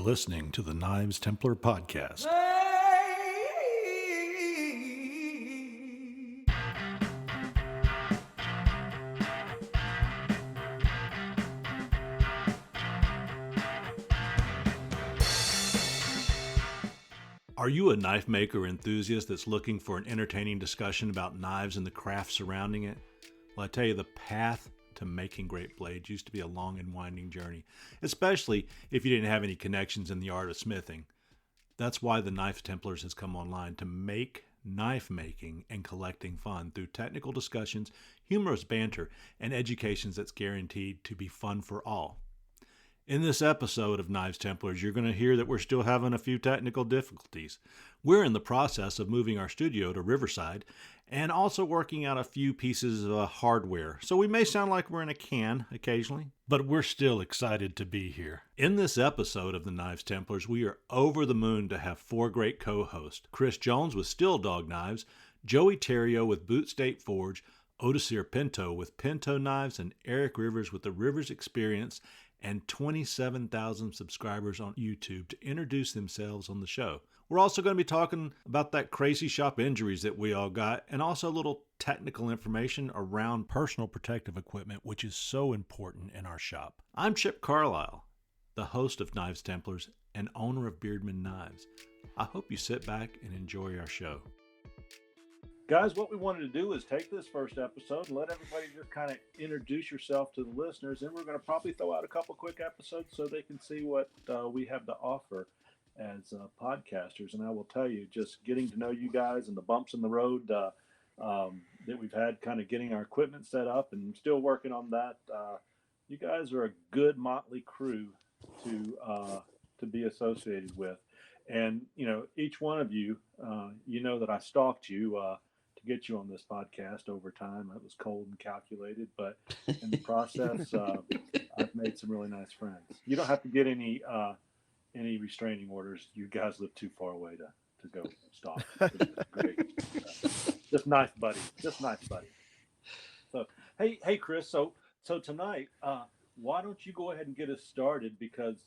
listening to the Knives Templar podcast. Are you a knife maker enthusiast that's looking for an entertaining discussion about knives and the craft surrounding it? Well, I tell you, the path to making great blades used to be a long and winding journey, especially if you didn't have any connections in the art of smithing. That's why the Knife Templars has come online to make knife making and collecting fun through technical discussions, humorous banter, and educations that's guaranteed to be fun for all. In this episode of Knives Templars, you're going to hear that we're still having a few technical difficulties. We're in the process of moving our studio to Riverside and also working out a few pieces of hardware, so we may sound like we're in a can occasionally, but we're still excited to be here. In this episode of the Knives Templars, we are over the moon to have four great co-hosts: Chris Jones with Steel Dog Knives, Joey Terrio with Boot State Forge, Odysseer Pinto with Pinto Knives, and Eric Rivers with the Rivers Experience, and 27,000 subscribers on YouTube to introduce themselves on the show. We're also going to be talking about that crazy shop injuries that we all got, and also a little technical information around personal protective equipment, which is so important in our shop. I'm Chip Carlisle, the host of Knives Templars and owner of Beardman Knives. I hope you sit back and enjoy our show. Guys, what we wanted to do is take this first episode and let everybody just kind of introduce yourself to the listeners. And we're going to probably throw out a couple quick episodes so they can see what we have to offer as podcasters. And I will tell you, just getting to know you guys and the bumps in the road that we've had kind of getting our equipment set up and still working on that. You guys are a good motley crew to be associated with. And, you know, each one of you, you know that I stalked you to get you on this podcast over time. It was cold and calculated, but in the process, I've made some really nice friends. You don't have to get any restraining orders. You guys live too far away to go stalk. It's great. Just nice buddy. So, hey, Chris. So tonight, why don't you go ahead and get us started? Because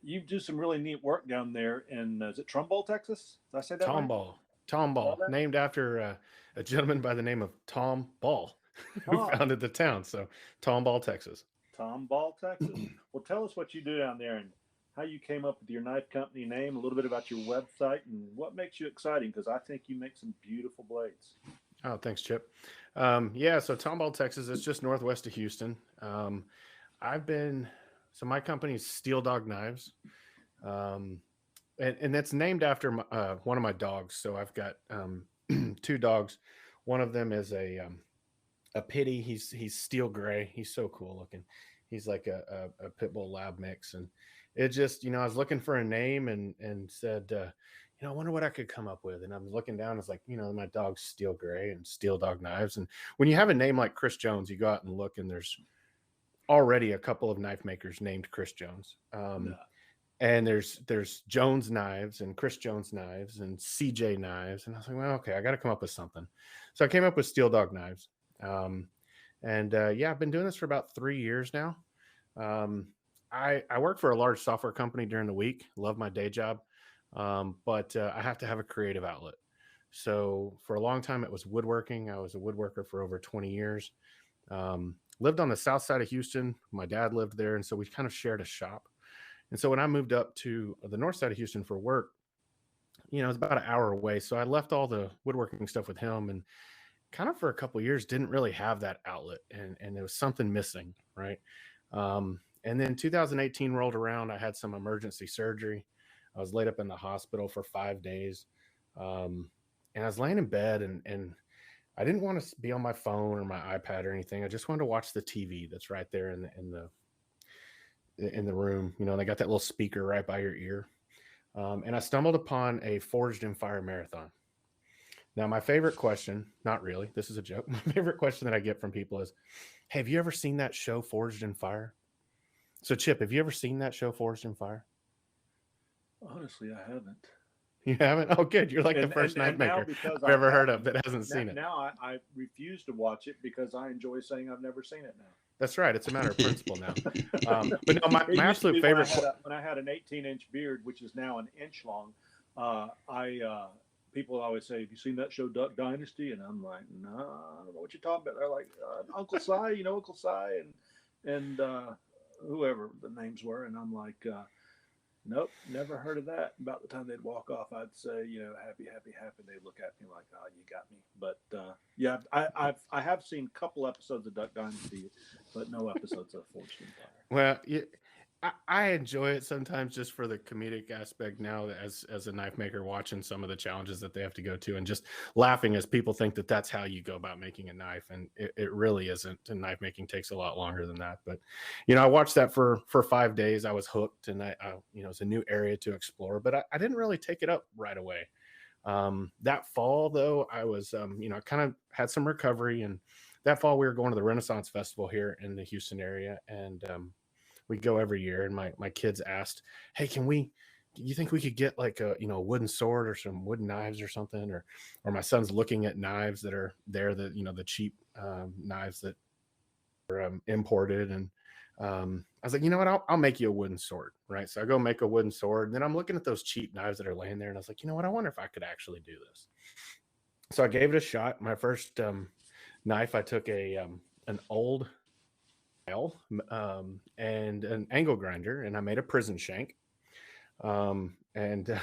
you do some really neat work down there in, is it Tomball, Texas? Did I say that right? Tomball, named after a gentleman by the name of Tom Ball, who founded the town. So Tomball, Texas. Tomball, Texas. Well, tell us what you do down there and how you came up with your knife company name, a little bit about your website, and what makes you exciting, because I think you make some beautiful blades. Oh, thanks, Chip. So Tomball, Texas, it's just northwest of Houston. My company's Steel Dog Knives. And that's named after one of my dogs. So I've got two dogs. One of them is a pitty. He's steel gray. He's so cool looking. He's like a pit bull lab mix. And it just, I was looking for a name and said, I wonder what I could come up with. And I was looking down. It's like, my dog's Steel Gray and Steel Dog Knives. And when you have a name like Chris Jones, you go out and look, and there's already a couple of knife makers named Chris Jones. And there's Jones Knives and Chris Jones Knives and CJ Knives. And I was like, well, okay, I got to come up with something. So I came up with Steel Dog Knives. I've been doing this for about 3 years now. I work for a large software company during the week. Love my day job. But I have to have a creative outlet. So for a long time, it was woodworking. I was a woodworker for over 20 years. Lived on the south side of Houston. My dad lived there. And so we kind of shared a shop. And so when I moved up to the north side of Houston for work, it was about an hour away. So I left all the woodworking stuff with him, and kind of for a couple of years didn't really have that outlet, and there was something missing, right? And then 2018 rolled around. I had some emergency surgery. I was laid up in the hospital for 5 days. And I was laying in bed, and I didn't want to be on my phone or my iPad or anything. I just wanted to watch the TV that's right there in the room. They got that little speaker right by your ear. And I stumbled upon a Forged in Fire marathon. Now, my favorite question, not really, this is a joke. My favorite question that I get from people is, hey, have you ever seen that show Forged in Fire? So Chip, have you ever seen that show Forged in Fire? Honestly, I haven't. You haven't? Oh, good. You're like the first knife maker I've ever heard of that hasn't seen it. Now I refuse to watch it because I enjoy saying I've never seen it now. That's right. It's a matter of principle now. But no, It my used to absolute be favorite. when I had an 18-inch beard, which is now an inch long. I People always say, "Have you seen that show Duck Dynasty?" And I'm like, "No, I don't know what you're talking about." They're like, "Uncle Si, you know Uncle Si and whoever the names were," and I'm like, "Nope, never heard of that." About the time they'd walk off, I'd say, "Happy, happy, happy." They'd look at me like, "Oh, you got me." But yeah, I have seen a couple episodes of Duck Dynasty, but no episodes of Forged Empire. Well, yeah, I enjoy it sometimes just for the comedic aspect now as a knife maker, watching some of the challenges that they have to go to and just laughing as people think that that's how you go about making a knife. And it really isn't. And knife making takes a lot longer than that. But, I watched that for 5 days. I was hooked, and it's a new area to explore, but I didn't really take it up right away. That fall though, I was, kind of had some recovery, and that fall we were going to the Renaissance Festival here in the Houston area. And, we go every year, and my kids asked, "Hey, you think we could get like a wooden sword or some wooden knives or something?" Or my son's looking at knives that are there, that the cheap knives that are imported. And I was like, you know what, I'll make you a wooden sword, right? So I go make a wooden sword, and then I'm looking at those cheap knives that are laying there, and I was like, you know what, I wonder if I could actually do this. So I gave it a shot. My first knife, I took an old and an angle grinder, and I made a prison shank. And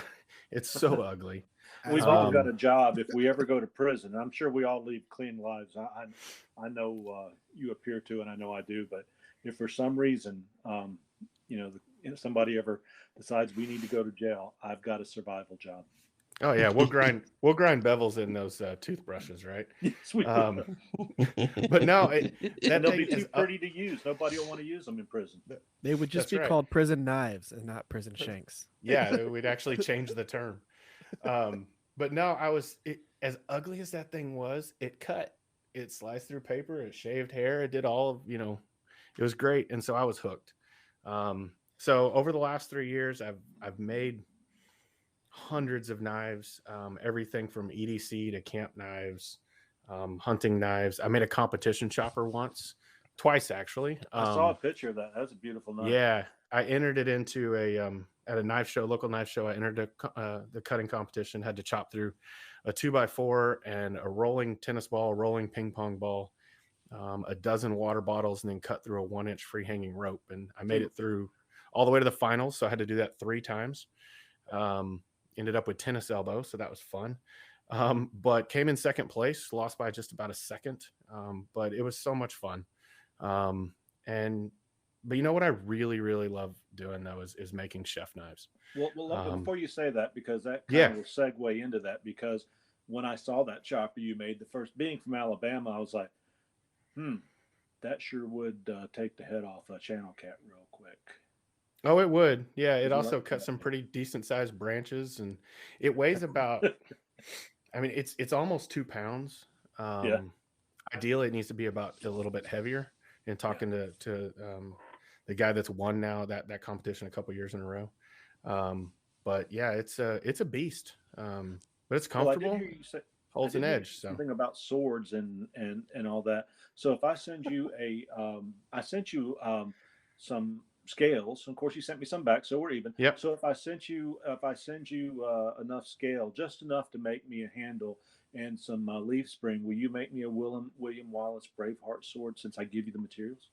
it's so ugly. We've all got a job if we ever go to prison. I'm sure we all lead clean lives. I know you appear to, and I know I do. But if for some reason, somebody ever decides we need to go to jail, I've got a survival job. Oh yeah, we'll grind bevels in those toothbrushes, right? Yes, we But no, they'll be too pretty to use. Nobody will want to use them in prison. They would just be called prison knives and not prison shanks. Yeah, we'd actually change the term. But no, as ugly as that thing was, it cut, it sliced through paper, it shaved hair, it did all of, it was great. And so I was hooked. So over the last 3 years, I've made hundreds of knives, everything from EDC to camp knives, hunting knives. I made a competition chopper twice actually. I saw a picture of that. That's a beautiful knife. Yeah, I entered it into at a knife show, local knife show. I entered the cutting competition, had to chop through a 2x4 and a rolling tennis ball, a rolling ping pong ball, a dozen water bottles, and then cut through a 1-inch free hanging rope. And I made it through all the way to the finals. So I had to do that 3 times. Ended up with tennis elbow, so that was fun. But came in second place, lost by just about a second. But it was so much fun. But you know what I really, really love doing though is making chef knives. Well, before you say that, because that kind of will segue into that, because when I saw that chopper you made, the first, being from Alabama, I was like, that sure would take the head off a channel cat real quick. Oh, it would. Yeah, it also cut some pretty decent sized branches, and it weighs about, I mean, it's almost 2 pounds. Ideally, it needs to be about a little bit heavier. And talking to the guy that's won now that competition a couple years in a row. But yeah, it's a beast. But it's comfortable. Well, I did hear you say, holds an edge. Something about swords and all that. So if I send you I sent you some scales. Of course, you sent me some back, so we're even. Yep. So if I send you enough scale, just enough to make me a handle and some leaf spring, will you make me a William Wallace Braveheart sword since I give you the materials?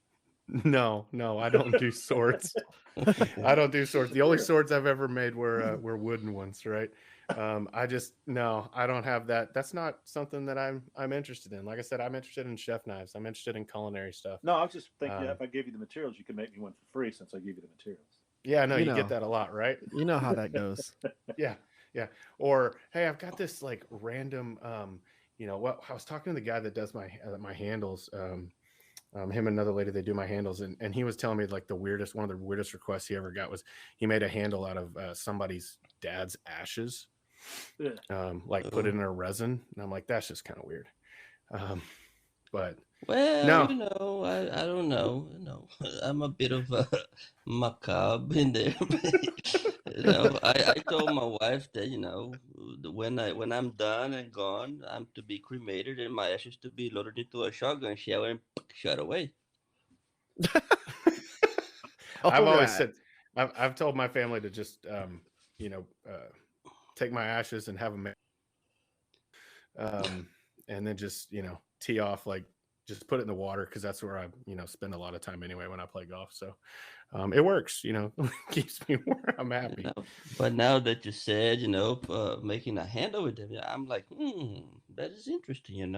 No, I don't do swords. I don't do swords. The only swords I've ever made were wooden ones, right? I don't have that. That's not something that I'm interested in. Like I said, I'm interested in chef knives. I'm interested in culinary stuff. No, I was just thinking if I gave you the materials, you could make me one for free since I give you the materials. Yeah, no, you get that a lot, right? You know how that goes. Yeah. Or hey, I've got this like random, I was talking to the guy that does my handles. Him and another lady, they do my handles, and he was telling me like one of the weirdest requests he ever got was he made a handle out of somebody's dad's ashes, put it in a resin, and I'm like, that's just kind of weird. But well, no. I don't know. I'm a bit of a macabre in there. I told my wife that when I'm done and gone, I'm to be cremated and my ashes to be loaded into a shotgun shell and shot away. I've always right. said, I've told my family to just, take my ashes and have them, and then just, tee off, like just put it in the water because that's where I, spend a lot of time anyway when I play golf. So it works, keeps me where I'm You happy. know, but now that you said, making a handle with them, I'm like, that is interesting,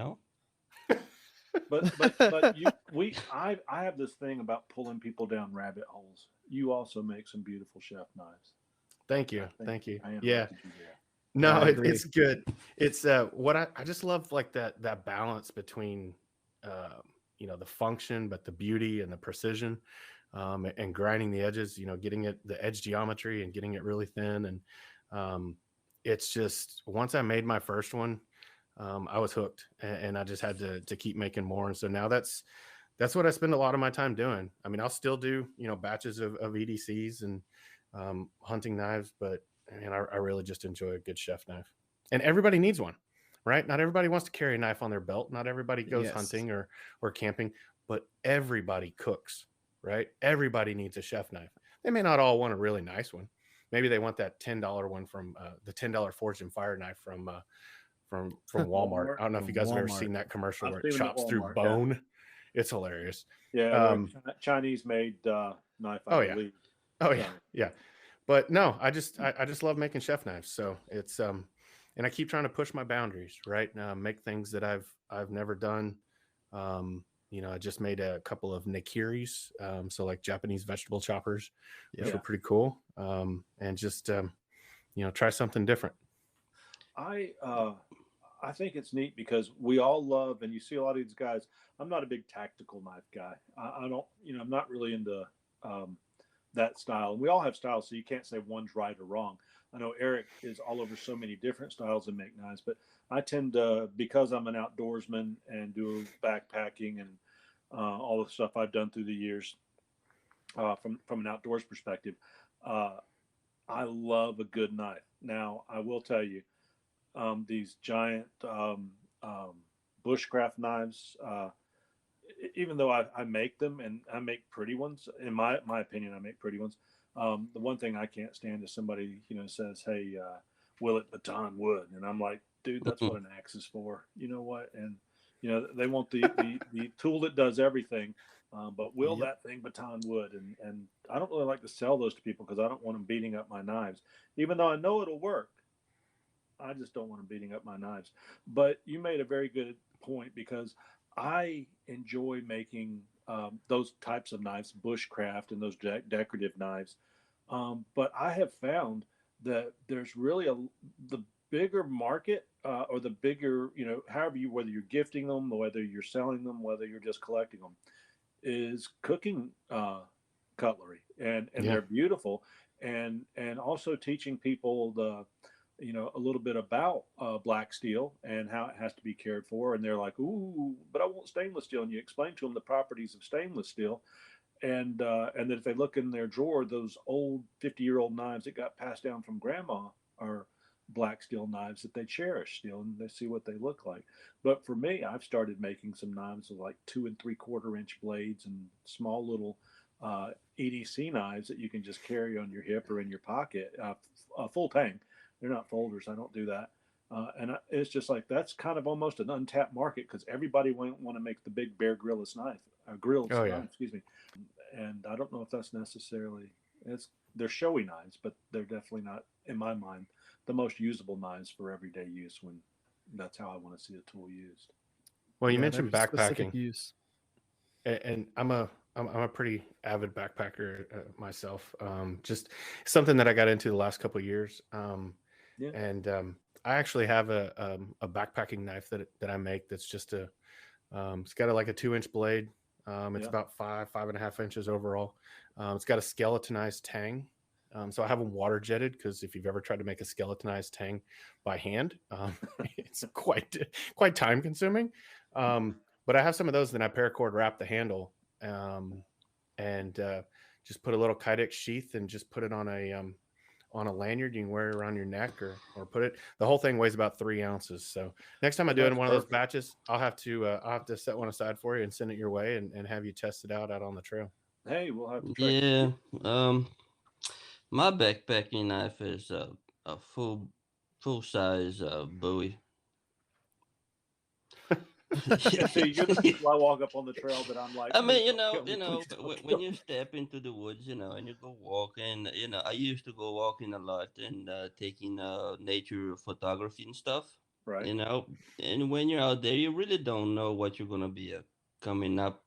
I have this thing about pulling people down rabbit holes. You also make some beautiful chef knives. Thank I you. think Thank you. I Yeah. interrupted you there. No, I agree. it's good. It's what I just love, like that balance between the function, but the beauty and the precision, and grinding the edges, getting it the edge geometry and getting it really thin. And it's just, once I made my first one, I was hooked, and I just had to keep making more. And so now that's what I spend a lot of my time doing. I mean, I'll still do batches of EDCs and hunting knives, but man, I really just enjoy a good chef knife. And everybody needs one, right? Not everybody wants to carry a knife on their belt. Not everybody goes Yes. hunting or camping, but everybody cooks, right? Everybody needs a chef knife. They may not all want a really nice one. Maybe they want that $10 one from the $10 Forged and Fire knife from Walmart. I don't know if you guys have ever seen that commercial where it chops through bone. Yeah. It's hilarious. Yeah, Chinese made knife, I believe. Oh yeah, yeah. But no, I just love making chef knives. So it's and I keep trying to push my boundaries, right? Make things that I've never done. I just made a couple of nikiris, so like Japanese vegetable choppers, which were pretty cool. And just try something different. I think it's neat because we all love, and you see a lot of these guys. I'm not a big tactical knife guy. I don't, I'm not really into that style. And we all have styles, so you can't say one's right or wrong. I know Eric is all over so many different styles and make knives, but I tend to, because I'm an outdoorsman and do backpacking and all the stuff I've done through the years from an outdoors perspective, I love a good knife. Now, I will tell you, these giant bushcraft knives, even though I make them and I make pretty ones, in my opinion, I make pretty ones. The one thing I can't stand is somebody, says, "Hey, will it baton wood?" And I'm like, dude, that's what an axe is for. You know what? And, they want the tool that does everything. But will that thing baton wood? And I don't really like to sell those to people because I don't want them beating up my knives, even though I know it'll work. I just don't want them beating up my knives. But you made a very good point because I enjoy making those types of knives, bushcraft and those decorative knives. But I have found that there's really the bigger market or the bigger, however whether you're gifting them, whether you're selling them, whether you're just collecting them, is cooking cutlery, and they're beautiful, and also teaching people a little bit about black steel and how it has to be cared for. And they're like, "Ooh, but I want stainless steel." And you explain to them the properties of stainless steel, and then if they look in their drawer, those old 50-year-old knives that got passed down from grandma are black steel knives that they cherish still, and they see what they look like. But for me, I've started making some knives with like 2 3/4 inch blades and small little EDC knives that you can just carry on your hip or in your pocket, full tang. They're not folders. I don't do that. It's just like that's kind of almost an untapped market because everybody won't want to make the big Bear Grylls knife, knife, excuse me. And I don't know if that's necessarily they're showy knives, but they're definitely not, in my mind, the most usable knives for everyday use. When that's how I want to see a tool used. Well, you mentioned backpacking use, and I'm a pretty avid backpacker myself. Just something that I got into the last couple of years. And I actually have a backpacking knife that I make that's just it's got like a 2-inch blade. It's about 5.5 inches overall. It's got a skeletonized tang. So I have them water jetted because if you've ever tried to make a skeletonized tang by hand, it's quite time consuming. But I have some of those. Then I paracord wrap the handle and just put a little Kydex sheath and just put it on a on a lanyard. You can wear it around your neck or put it. The whole thing weighs about 3 ounces. So next time I do it in one of those batches, I'll have to set one aside for you and send it your way and have you test it out on the trail. Hey, we'll have to try. Yeah. My backpacking knife is a full size Bowie. See, you're the people I walk up on the trail that I'm like. I mean, "Please don't kill me, please don't when kill you me." step into the woods, and you go walking, I used to go walking a lot and taking nature photography and stuff, Right. And when you're out there, you really don't know what you're gonna be coming up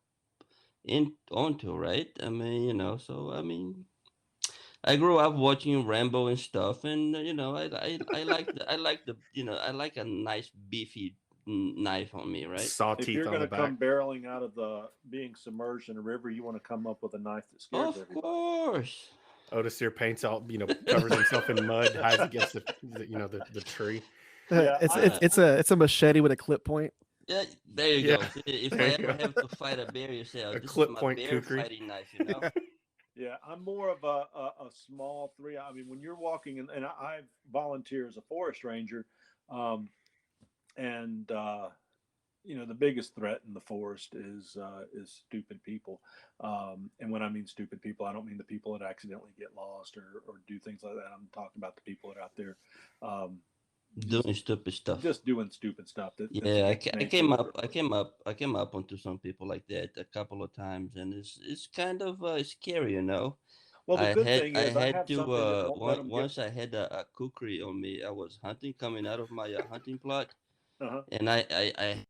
onto, right? I mean, so I mean, I grew up watching Rambo and stuff, and I like a nice beefy knife on me, right? Saw If teeth you're on going the to back. come barreling out of the being submerged in a river, you want to come up with a knife that scares Of everybody. course. Otis here paints all, covers himself in mud, hides against the tree. Yeah, It's a machete with a clip point. Yeah, there you Yeah, go. If there I you ever go. have to fight a bear, you say, "Oh, A this is clip my point bear kukri. fighting knife," Yeah, I'm more of a small three. I mean, when you're walking, and I volunteer as a forest ranger, um, and the biggest threat in the forest is stupid people. And when I mean stupid people, I don't mean the people that accidentally get lost or do things like that. I'm talking about the people that are out there doing stupid stuff. just doing stupid stuff. Yeah, I came up onto some people like that a couple of times, and it's kind of scary, Well, the good thing I is I had have to something that won't let them get. once I had a kukri on me. I was hunting, coming out of my hunting plot, Uh-huh. and I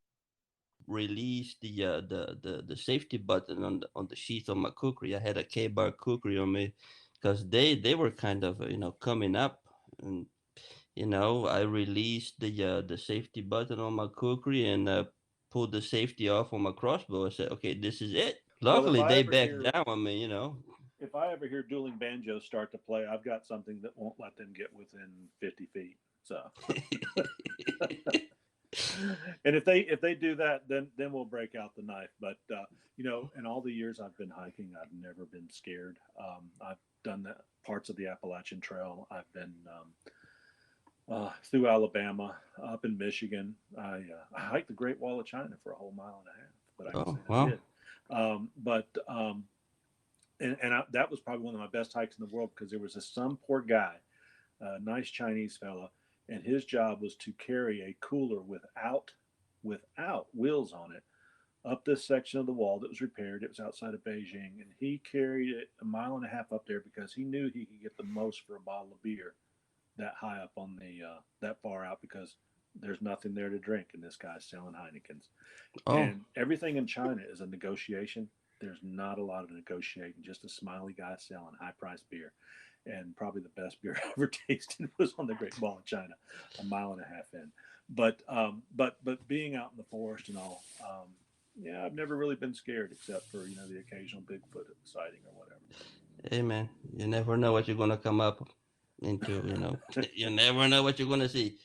released the safety button on the sheath of my kukri. I had a K-bar kukri on me because they were kind of coming up, and I released the safety button on my kukri and pulled the safety off on my crossbow. I said, okay, this is it. Well, Luckily, they backed down on me. If I ever hear dueling banjos start to play, I've got something that won't let them get within 50 feet. So, and if they do that, then we'll break out the knife. But in all the years I've been hiking, I've never been scared. I've done the parts of the Appalachian Trail. I've been through Alabama, up in Michigan. I hiked the Great Wall of China for a whole mile and a half. But I can say I did. That was probably one of my best hikes in the world because there was some poor guy, a nice Chinese fella, and his job was to carry a cooler without wheels on it up this section of the wall that was repaired. It was outside of Beijing, and he carried it a mile and a half up there because he knew he could get the most for a bottle of beer that high up on the that far out because there's nothing there to drink, and this guy's selling Heinekens. Oh. And everything in China is a negotiation. There's not a lot of negotiating, just a smiley guy selling high-priced beer. And probably the best beer I ever tasted was on the Great Wall of China, a mile and a half in. But being out in the forest and all, I've never really been scared except for the occasional Bigfoot sighting or whatever. Hey man, you never know what you're gonna come up into. You never know what you're gonna see.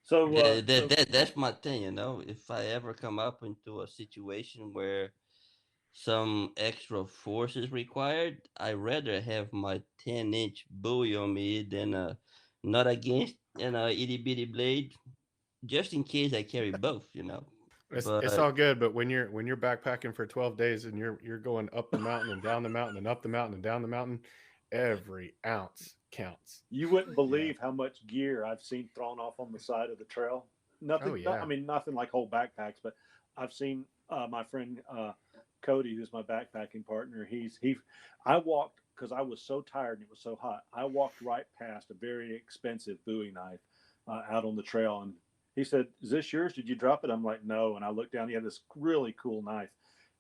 So that's my thing. If I ever come up into a situation where some extra force is required, I rather have my 10-inch buoy on me than not against itty bitty blade, just in case I carry both. It's all good, but when you're backpacking for 12 days and you're going up the mountain and down the mountain and up the mountain and down the mountain, every ounce counts. You wouldn't believe how much gear I've seen thrown off on the side of the trail. Nothing. I mean, nothing like whole backpacks, but I've seen my friend Cody, who's my backpacking partner. I walked because I was so tired and it was so hot. I walked right past a very expensive Bowie knife out on the trail, and he said, "Is this yours? Did you drop it?" I'm like, "No." And I looked down. He had this really cool knife,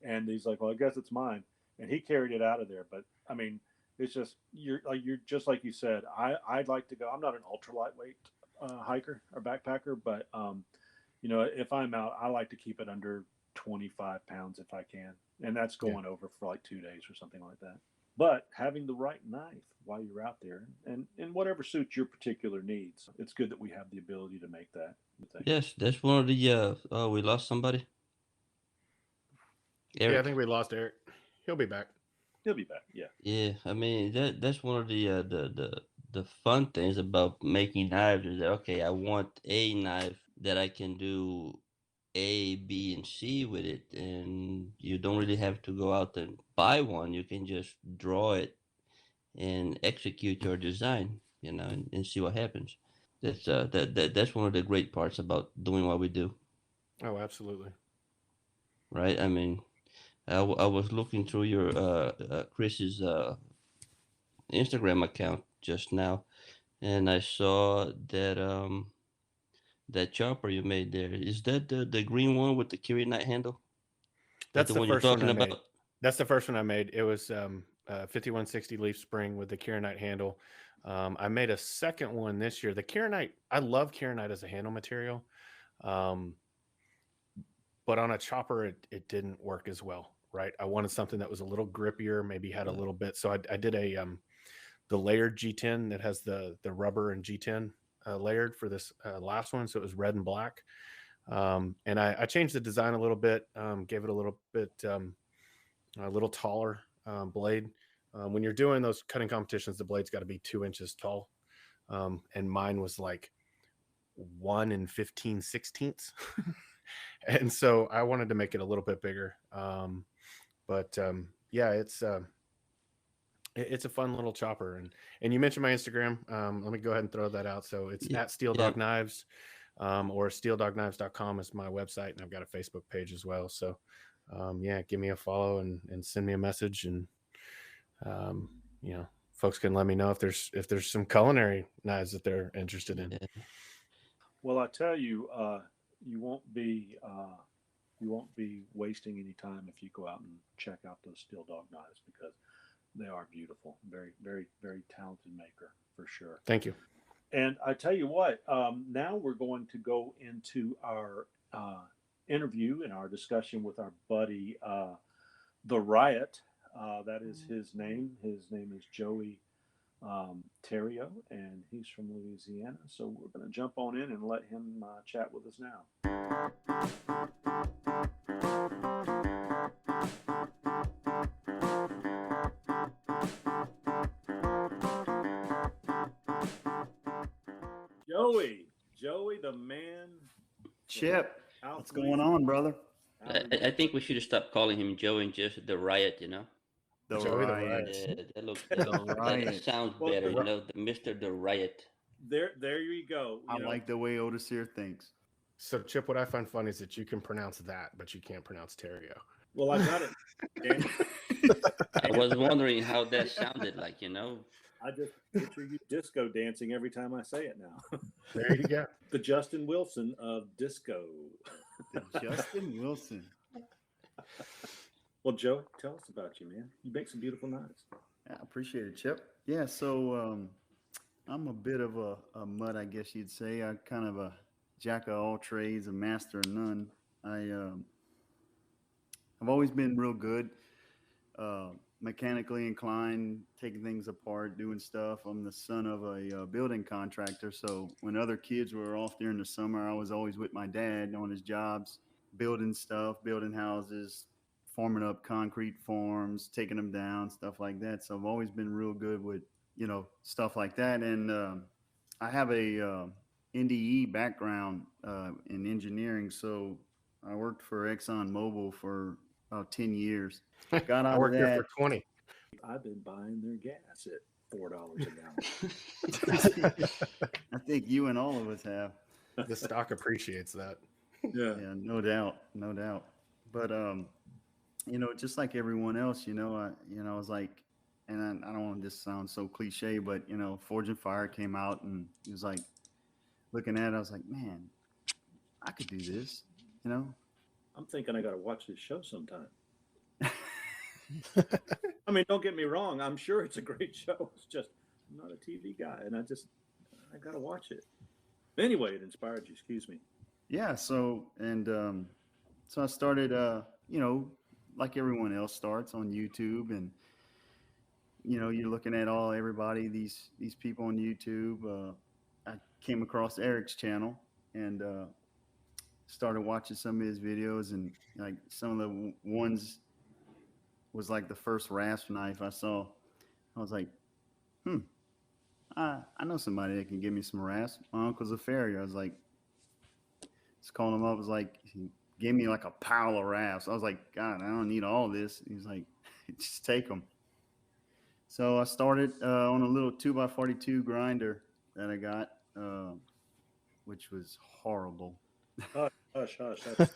and he's like, "Well, I guess it's mine." And he carried it out of there. But I mean, it's just you're just like you said. I'd like to go. I'm not an ultra lightweight hiker or backpacker, but if I'm out, I like to keep it under 25 pounds if I can, and that's going over for like 2 days or something like that. But having the right knife while you're out there and whatever suits your particular needs, it's good that we have the ability to make that. Yes, that's one of the. We lost somebody. Eric. Yeah, I think we lost Eric. He'll be back. He'll be back. Yeah. Yeah, I mean that's one of the the fun things about making knives is that, okay, I want a knife that I can do A, B, and C with it, and you don't really have to go out and buy one. You can just draw it and execute your design, and see what happens. That's one of the great parts about doing what we do, Oh, absolutely. right? I mean, I was looking through your Chris's Instagram account just now, and I saw that chopper you made there. Is that the green one with the Curie Knight handle? That That's the the one you're first one talking I made. about? That's the first one I made. It was 5160 leaf spring with the Kieranite handle. I made a second one this year. The Kieranite, I love Kieranite as a handle material, um, but on a chopper, it didn't work as well. Right, I wanted something that was a little grippier, maybe had a little bit. So I did the layered G10 that has the rubber and G10 layered for this last one. So it was red and black. And I changed the design a little bit, gave it a little bit, a little taller blade. When you're doing those cutting competitions, the blade's got to be 2 inches tall. And mine was like 1 and 15/16. And so I wanted to make it a little bit bigger. But yeah, it's a fun little chopper. And you mentioned my Instagram. Let me go ahead and throw that out. So it's at Steel Dog Knives, or steeldogknives.com is my website, and I've got a Facebook page as well. So yeah, give me a follow and send me a message, and folks can let me know if there's some culinary knives that they're interested in. Yeah. Well, I tell you, you won't be wasting any time if you go out and check out those steel dog knives, because they are beautiful. Very, very, very talented maker for sure. Thank you. And I tell you what, now we're going to go into our interview and our discussion with our buddy, the Riot. That is his name. His name is Joey Terrio, and he's from Louisiana. So we're going to jump on in and let him chat with us now. Joey, the man. Chip, what's going on, brother? I think we should have stopped calling him Joe and just the Riot, The Joey the Riot. Riot. Yeah, that looks Riot. that sounds better, the Mr. The Riot. There you go. I like the way Otis here thinks. So Chip, what I find funny is that you can pronounce that, but you can't pronounce Terrio. Well, I got it. I was wondering how that sounded like, I just picture you disco dancing every time I say it now. There you go. The Justin Wilson of disco. The Justin Wilson. Well, Joe, tell us about you, man. You make some beautiful knives. I appreciate it, Chip. Yeah, so I'm a bit of a mutt, I guess you'd say. I'm kind of a jack of all trades, a master of none. I've always been real good, mechanically inclined, taking things apart, doing stuff. I'm the son of a building contractor, so when other kids were off during the summer, I was always with my dad on his jobs, building stuff, building houses, forming up concrete forms, taking them down, stuff like that. So I've always been real good with, stuff like that. And I have a NDE background in engineering, so I worked for ExxonMobil for about 10 years. Got I worked there for 20. I've been buying their gas at $4 a gallon. I think you and all of us have. The stock appreciates that. Yeah, no doubt. But just like everyone else, I was like, and I don't want this to sound so cliche, but Forge and Fire came out, and it was like looking at it, I was like, man, I could do this, I'm thinking I got to watch this show sometime. I mean, don't get me wrong. I'm sure it's a great show. It's just, I'm not a TV guy, and I got to watch it. Anyway, it inspired you. Excuse me. Yeah. So I started, like everyone else starts on YouTube, and you're looking at everybody, these people on YouTube. I came across Eric's channel and started watching some of his videos, and like some of the ones was like the first rasp knife I saw. I was like, I know somebody that can give me some rasp. My uncle's a farrier. I was like, just calling him up. I was like, he gave me like a pile of rasps. I was like, God, I don't need all this. He's like, just take them. So I started on a little 2x42 grinder that I got, which was horrible. Hush, hush, hush.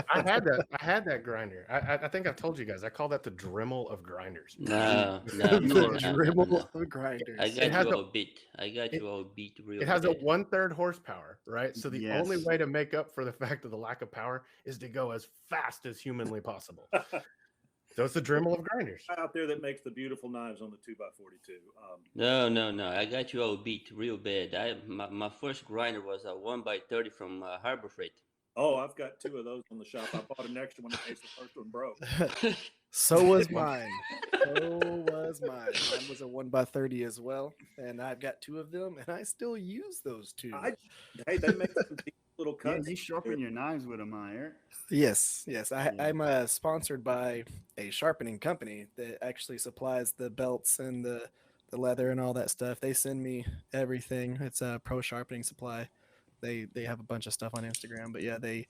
I had that grinder. I think I've told you guys. I call that the Dremel of grinders. No, You no, no, are- no, Dribble no. of grinders. I got has you a- all beat. I got it- you all beat real It has a bad. 1/3 horsepower, right? So the only Yes. way to make up for the fact of the lack of power is to go as fast as humanly possible. So it's the Dremel of grinders. Out there that makes the beautiful knives on the 2x42. No, no, no. I got you all beat real bad. My first grinder was a 1x30 from Harbor Freight. Oh, I've got 2 of those on the shop. I bought an extra one in case the first one broke. So was mine. So was mine. Mine was a 1x30 as well, and I've got 2 of them, and I still use those 2. Hey, they make some little Yeah, cuts. you sharpen your knives with them, Eric. Yes. Yeah. I'm sponsored by a sharpening company that actually supplies the belts and the leather and all that stuff. They send me everything. It's a Pro Sharpening Supply. They have a bunch of stuff on Instagram, but yeah, they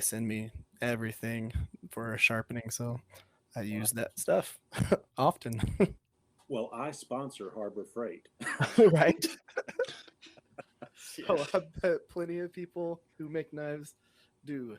send me everything for sharpening, so I use that stuff often. Well, I sponsor Harbor Freight. Right. So I bet plenty of people who make knives do.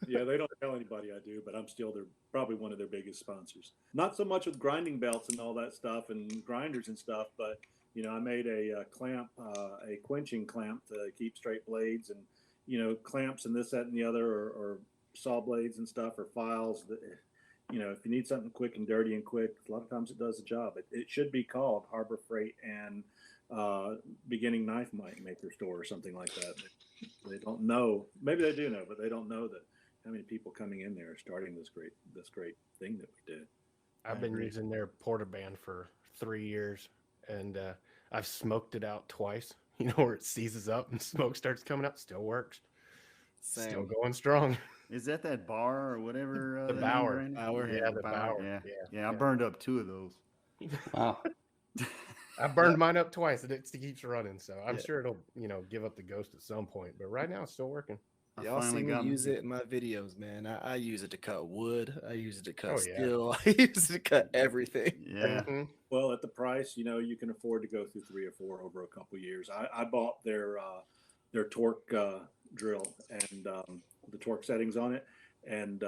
Yeah, they don't tell anybody I do, but I'm still probably one of their biggest sponsors. Not so much with grinding belts and all that stuff and grinders and stuff, but I made a clamp, a quenching clamp to keep straight blades, and clamps and this, that, and the other, or saw blades and stuff, or files. That if you need something quick and dirty and quick, a lot of times it does the job. It should be called Harbor Freight and Beginning Knife Maker Store or something like that. They don't know. Maybe they do know, but they don't know that how many people coming in there are starting this great thing that we did. I've been using their Portaband for 3 years, and I've smoked it out twice. Where it seizes up and smoke starts coming out. Still works. Same. Still going strong. Is that bar or whatever? The Bauer. Bauer. Yeah, the Bauer. Yeah, I burned up 2 of those. Wow. I burned mine up twice, and it keeps running. So I'm sure it'll, give up the ghost at some point. But right now, it's still working. Y'all see me use it in my videos, man. I use it to cut wood. I use it to cut steel. I use it to cut everything. Yeah. Mm-hmm. Well, at the price, you can afford to go through 3 or 4 over a couple of years. I bought their torque drill and the torque settings on it, and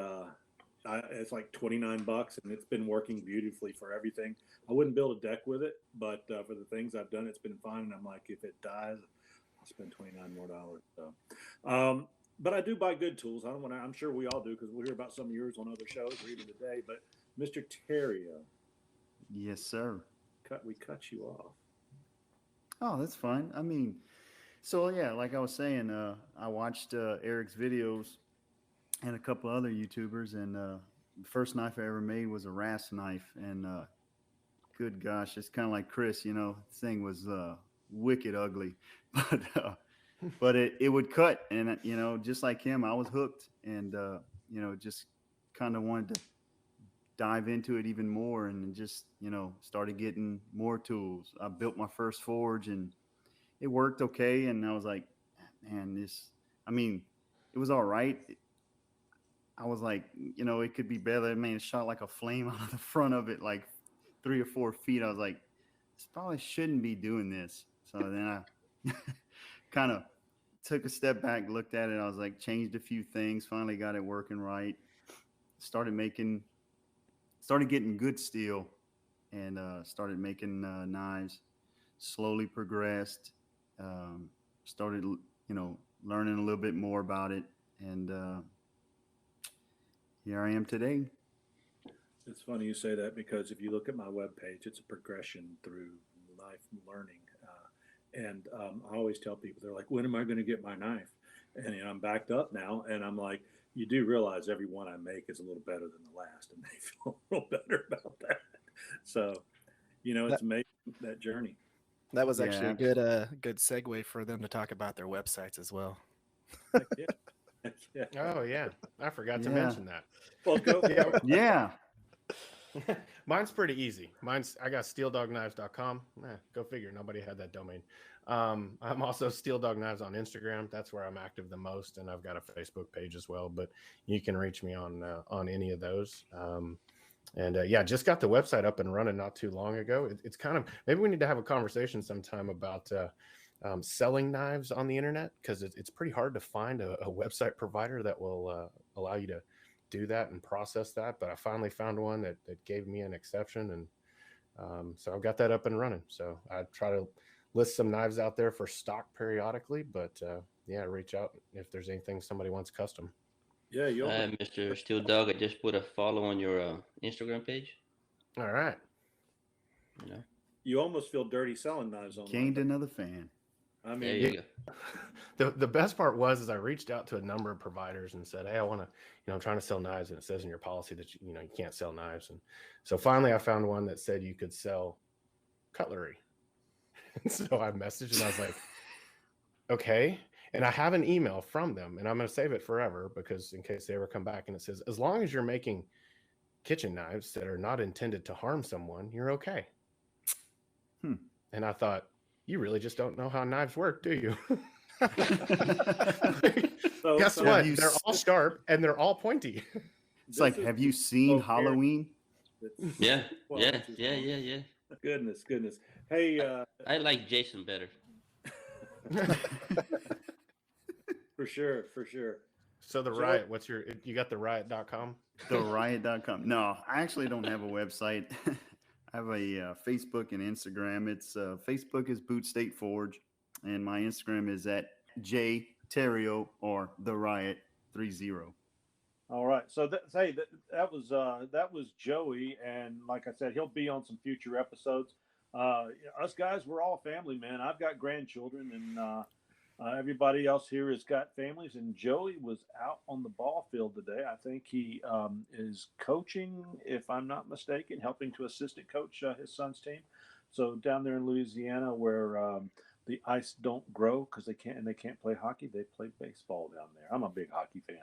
it's like $29, and it's been working beautifully for everything. I wouldn't build a deck with it, but for the things I've done, it's been fine. And I'm like, if it dies, I'll spend $29 more. So, but I do buy good tools. I don't want to. I'm sure we all do, because we'll hear about some of yours on other shows or even today. But Mr. Terrio, Yes, sir. we cut you off. Oh, that's fine. I mean, so yeah, like I was saying, I watched Eric's videos and a couple other YouTubers, and the first knife I ever made was a rasp knife, and good gosh, it's kind of like Chris, this thing was wicked ugly, but it would cut, and just like him, I was hooked, and just kind of wanted to dive into it even more, and just started getting more tools. I built my first forge, and it worked okay, and I was like, man, it was all right. I was like, it could be better. I mean, it shot like a flame out of the front of it, like 3 or 4 feet. I was like, this probably shouldn't be doing this. So then I kind of took a step back, looked at it. I was like, changed a few things, finally got it working right. Started getting good steel, and started making knives. Slowly progressed. Started, learning a little bit more about it, and here I am today. It's funny you say that, because if you look at my webpage, it's a progression through life learning. And I always tell people, they're like, when am I going to get my knife? And I'm backed up now, and I'm like, you do realize every one I make is a little better than the last, and they feel a little better about that. So, it's amazing, that journey. That was actually a good segue for them to talk about their websites as well. Heck yeah. Heck yeah. Oh yeah, I forgot to mention that. Well, go. Yeah. Mine's pretty easy. I got steeldogknives.com. Go figure. Nobody had that domain. I'm also Steel Dog Knives on Instagram. That's where I'm active the most, and I've got a Facebook page as well. But you can reach me on any of those. Yeah, just got the website up and running not too long ago. It's kind of, maybe we need to have a conversation sometime about selling knives on the internet, because it's pretty hard to find a website provider that will allow you to do that and process that. But I finally found one that gave me an exception, and so I've got that up and running. So I try to list some knives out there for stock periodically, but yeah, reach out if there's anything somebody wants custom. Yeah, you Mr. Steel Dog, I just put a follow on your Instagram page. All right. You know, you almost feel dirty selling knives online. Gained another fan. I mean, there you go. The best part was I reached out to a number of providers and said, hey, I want to, I'm trying to sell knives, and it says in your policy that you can't sell knives. And so finally I found one that said you could sell cutlery. And so I messaged and I was like, okay. And I have an email from them, and I'm going to save it forever, because in case they ever come back, and it says, as long as you're making kitchen knives that are not intended to harm someone, you're okay. And I thought, you really just don't know how knives work, do you? Guess what? They're all sharp and they're all pointy. It's like, have you seen Halloween? Yeah. Goodness. Hey, I like Jason better. For sure. So the Riot, you got the riot.com? The riot.com. No, I actually don't have a website. I have a Facebook and Instagram. It's Facebook is Boot State Forge, and my Instagram is at jterrio or the Riot 30. All right. So that was Joey, and like I said, he'll be on some future episodes. Us guys, we're all family, man. I've got grandchildren, and everybody else here has got families, and Joey was out on the ball field today. I think he is coaching, if I'm not mistaken, helping to assistant coach his son's team. So down there in Louisiana, where the ice don't grow because they can't play hockey, they play baseball down there. I'm a big hockey fan,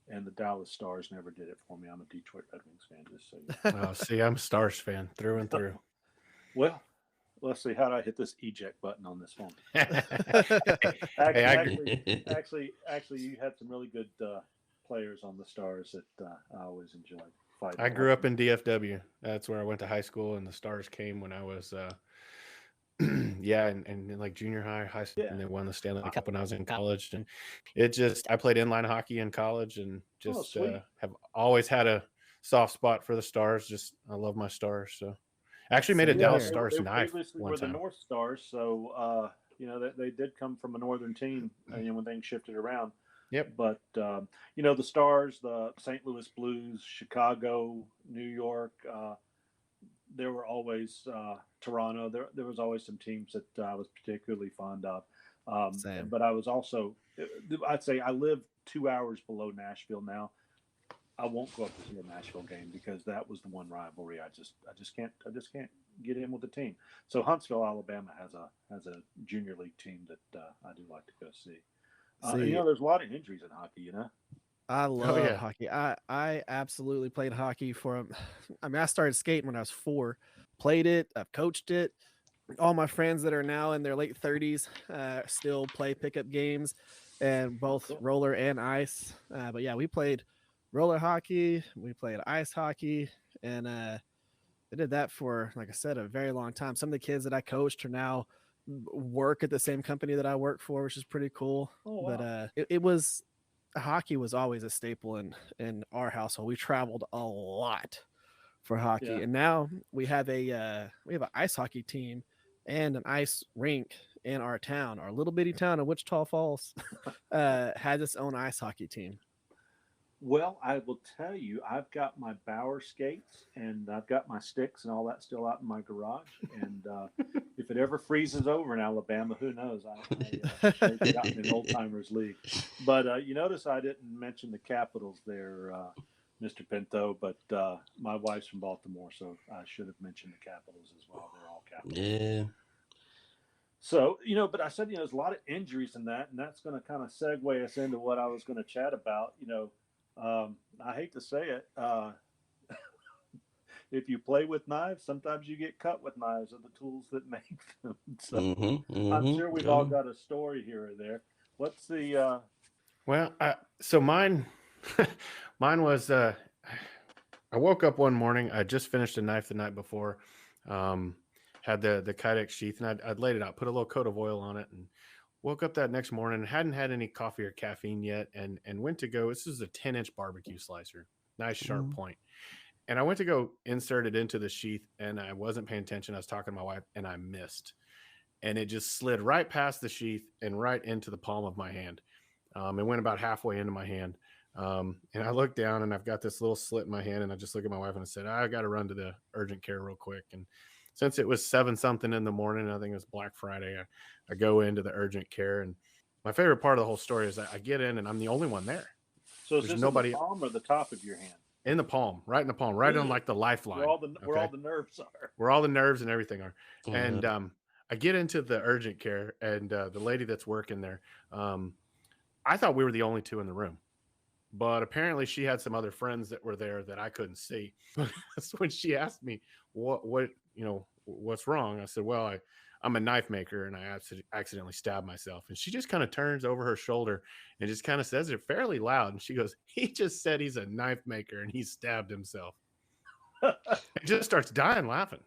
and the Dallas Stars never did it for me. I'm a Detroit Red Wings fan, just so you know. Oh, see, I'm a Stars fan through and through. Well, let's see. How do I hit this eject button on this phone? Actually, you had some really good players on the Stars that I always enjoyed. I grew up in DFW. That's where I went to high school, and the Stars came when I was, and like junior high school, and they won the Stanley Cup when I was in college. And I played inline hockey in college, and just have always had a soft spot for the Stars. I love my Stars. So I actually made a Dallas Stars knife one time. The North Stars, so they did come from a northern team. When things shifted around. Yep. But the Stars, the St. Louis Blues, Chicago, New York, there were always Toronto. There was always some teams that I was particularly fond of. Same. But I was also, I'd say, I live 2 hours below Nashville now. I won't go up to see a Nashville game because that was the one rivalry I just can't get in with the team. So Huntsville, Alabama has a junior league team that I do like to go see. There's a lot of injuries in hockey. I love hockey. I absolutely played hockey I started skating when I was 4. Played it. I've coached it. All my friends that are now in their late 30s still play pickup games, and both roller and ice. But yeah, we played roller hockey, we played ice hockey, and I did that for, like I said, a very long time. Some of the kids that I coached are now work at the same company that I work for, which is pretty cool. Oh, wow. But hockey was always a staple in our household. We traveled a lot for hockey, and now we have an ice hockey team and an ice rink in our town. Our little bitty town of Wichita Falls has its own ice hockey team. Well, I will tell you, I've got my Bauer skates and I've got my sticks and all that still out in my garage. And if it ever freezes over in Alabama, who knows? I got in an old timers league. But you notice I didn't mention the Capitals there, Mr. Pinto. But my wife's from Baltimore, so I should have mentioned the Capitals as well. They're all Capitals. Yeah. So, but I said, there's a lot of injuries in that, and that's going to kind of segue us into what I was going to chat about. I hate to say it. if you play with knives, sometimes you get cut with knives, are the tools that make them. So I'm sure we've all got a story here or there. What's the Well, so mine, mine was I woke up one morning. I just finished a knife the night before. Um, had the Kydex sheath, and I'd laid it out, put a little coat of oil on it, and woke up that next morning. Hadn't had any coffee or caffeine yet, and went to go. This is a 10-inch barbecue slicer, nice sharp point. And I went to go insert it into the sheath, and I wasn't paying attention. I was talking to my wife, and I missed, and it just slid right past the sheath and right into the palm of my hand. It went about halfway into my hand. And I look down and I've got this little slit in my hand, and I just look at my wife and I said, I got to run to the urgent care real quick. And since it was 7 something in the morning, I think it was Black Friday, I go into the urgent care. And my favorite part of the whole story is that I get in and I'm the only one there. So is this nobody in the palm or the top of your hand? In the palm, right in the palm, right on like the lifeline. Where all the nerves are. Where all the nerves and everything are. And I get into the urgent care, and the lady that's working there, I thought we were the only two in the room, but apparently she had some other friends that were there that I couldn't see. So when she asked me what's wrong, I said, well, I'm a knife maker and I accidentally stabbed myself. And she just kind of turns over her shoulder and just kind of says it fairly loud. And she goes, he just said he's a knife maker and he stabbed himself. And just starts dying laughing.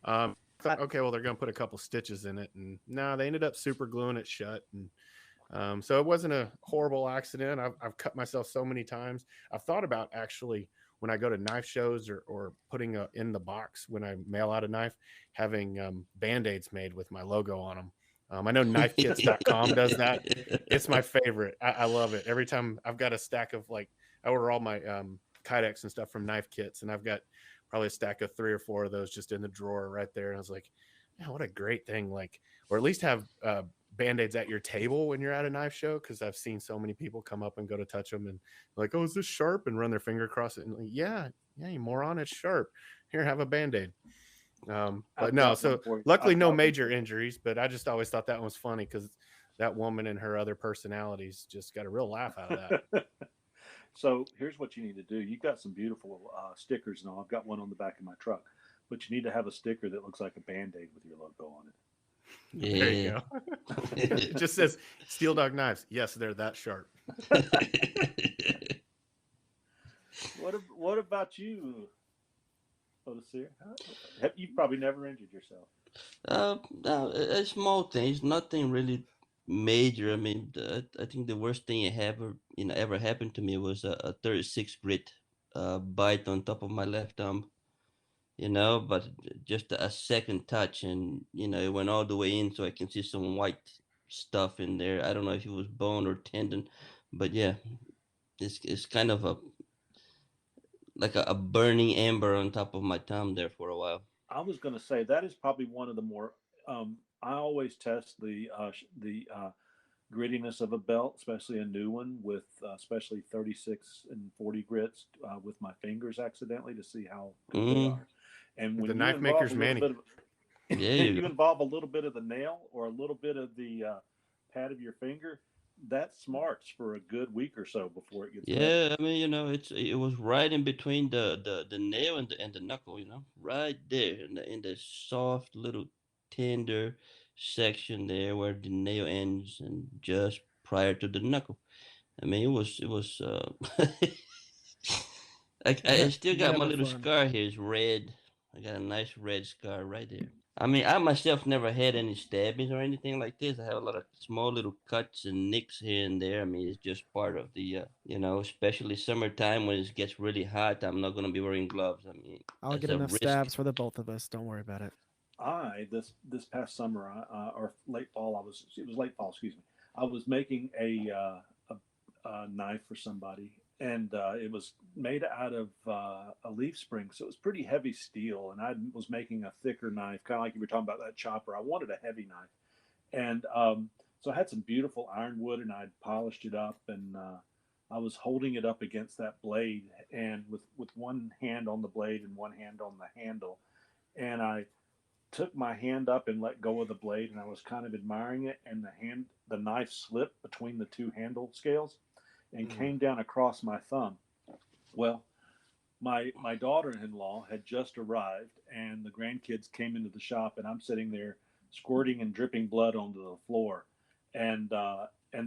I thought, okay, well, they're going to put a couple stitches in it. And no, they ended up super gluing it shut. And so it wasn't a horrible accident. I've cut myself so many times. I've thought about actually, when I go to knife shows or putting in the box when I mail out a knife, having Band-Aids made with my logo on them. I know knifekits.com does that. It's my favorite. I love it. Every time I've got a stack of, like, I order all my Kydex and stuff from Knife Kits, and I've got probably a stack of 3 or 4 of those just in the drawer right there. And I was like, man, what a great thing. Like, or at least have Band-Aids at your table when you're at a knife show, because I've seen so many people come up and go to touch them and like, oh, is this sharp, and run their finger across it, and like, yeah, you moron, it's sharp. Here, have a Band-Aid. But no, so luckily no major injuries, but I just always thought that one was funny because that woman and her other personalities just got a real laugh out of that. So here's what you need to do. You've got some beautiful stickers and all. I've got one on the back of my truck, but you need to have a sticker that looks like a Band-Aid with your logo on it. Yeah. There you go. It just says Steel Dog Knives. Yes, they're that sharp. What about you, Odysseus? You've probably never injured yourself. No, small things, nothing really major. I mean, I think the worst thing ever happened to me was a 36 grit bite on top of my left thumb. But just a second touch, and it went all the way in, so I can see some white stuff in there. I don't know if it was bone or tendon, but yeah, it's kind of like a burning ember on top of my thumb there for a while. I was going to say that is probably one of the more. I always test the grittiness of a belt, especially a new one with especially 36 and 40 grits with my fingers accidentally to see how good they are. And when the knife maker's Manny, you involve a little bit of the nail or a little bit of the pad of your finger, that smarts for a good week or so before it gets. Yeah, ready. I mean, it was right in between the nail and the knuckle, right there in the soft little tender section there where the nail ends, and just prior to the knuckle. I mean, it was. I still got my little scar here. It's red. I got a nice red scar right there. I mean, I myself never had any stabbings or anything like this. I have a lot of small little cuts and nicks here and there. I mean, it's just part of the, especially summertime when it gets really hot. I'm not going to be wearing gloves. I mean, I'll get enough stabs for the both of us. Don't worry about it. This past summer or late fall, it was late fall. Excuse me. I was making a knife for somebody. And it was made out of a leaf spring, so it was pretty heavy steel. And I was making a thicker knife, kind of like you were talking about that chopper. I wanted a heavy knife, and so I had some beautiful ironwood, and I'd polished it up, and I was holding it up against that blade, and with one hand on the blade and one hand on the handle, and I took my hand up and let go of the blade, and I was kind of admiring it, and the knife slipped between the two handle scales and came down across my thumb. Well, my daughter-in-law had just arrived, and the grandkids came into the shop, and I'm sitting there squirting and dripping blood onto the floor, and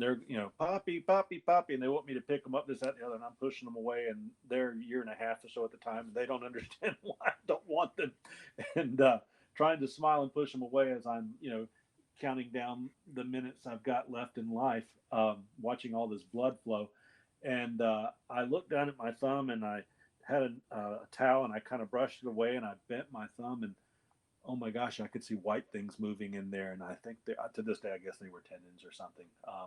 they're, Poppy, Poppy, Poppy, and they want me to pick them up, this, that, and the other, and I'm pushing them away, and they're a year and a half or so at the time, and they don't understand why I don't want them, and trying to smile and push them away as I'm, counting down the minutes I've got left in life, watching all this blood flow, and I looked down at my thumb, and I had a towel, and I kind of brushed it away, and I bent my thumb, and oh my gosh, I could see white things moving in there. And I think to this day, I guess they were tendons or something,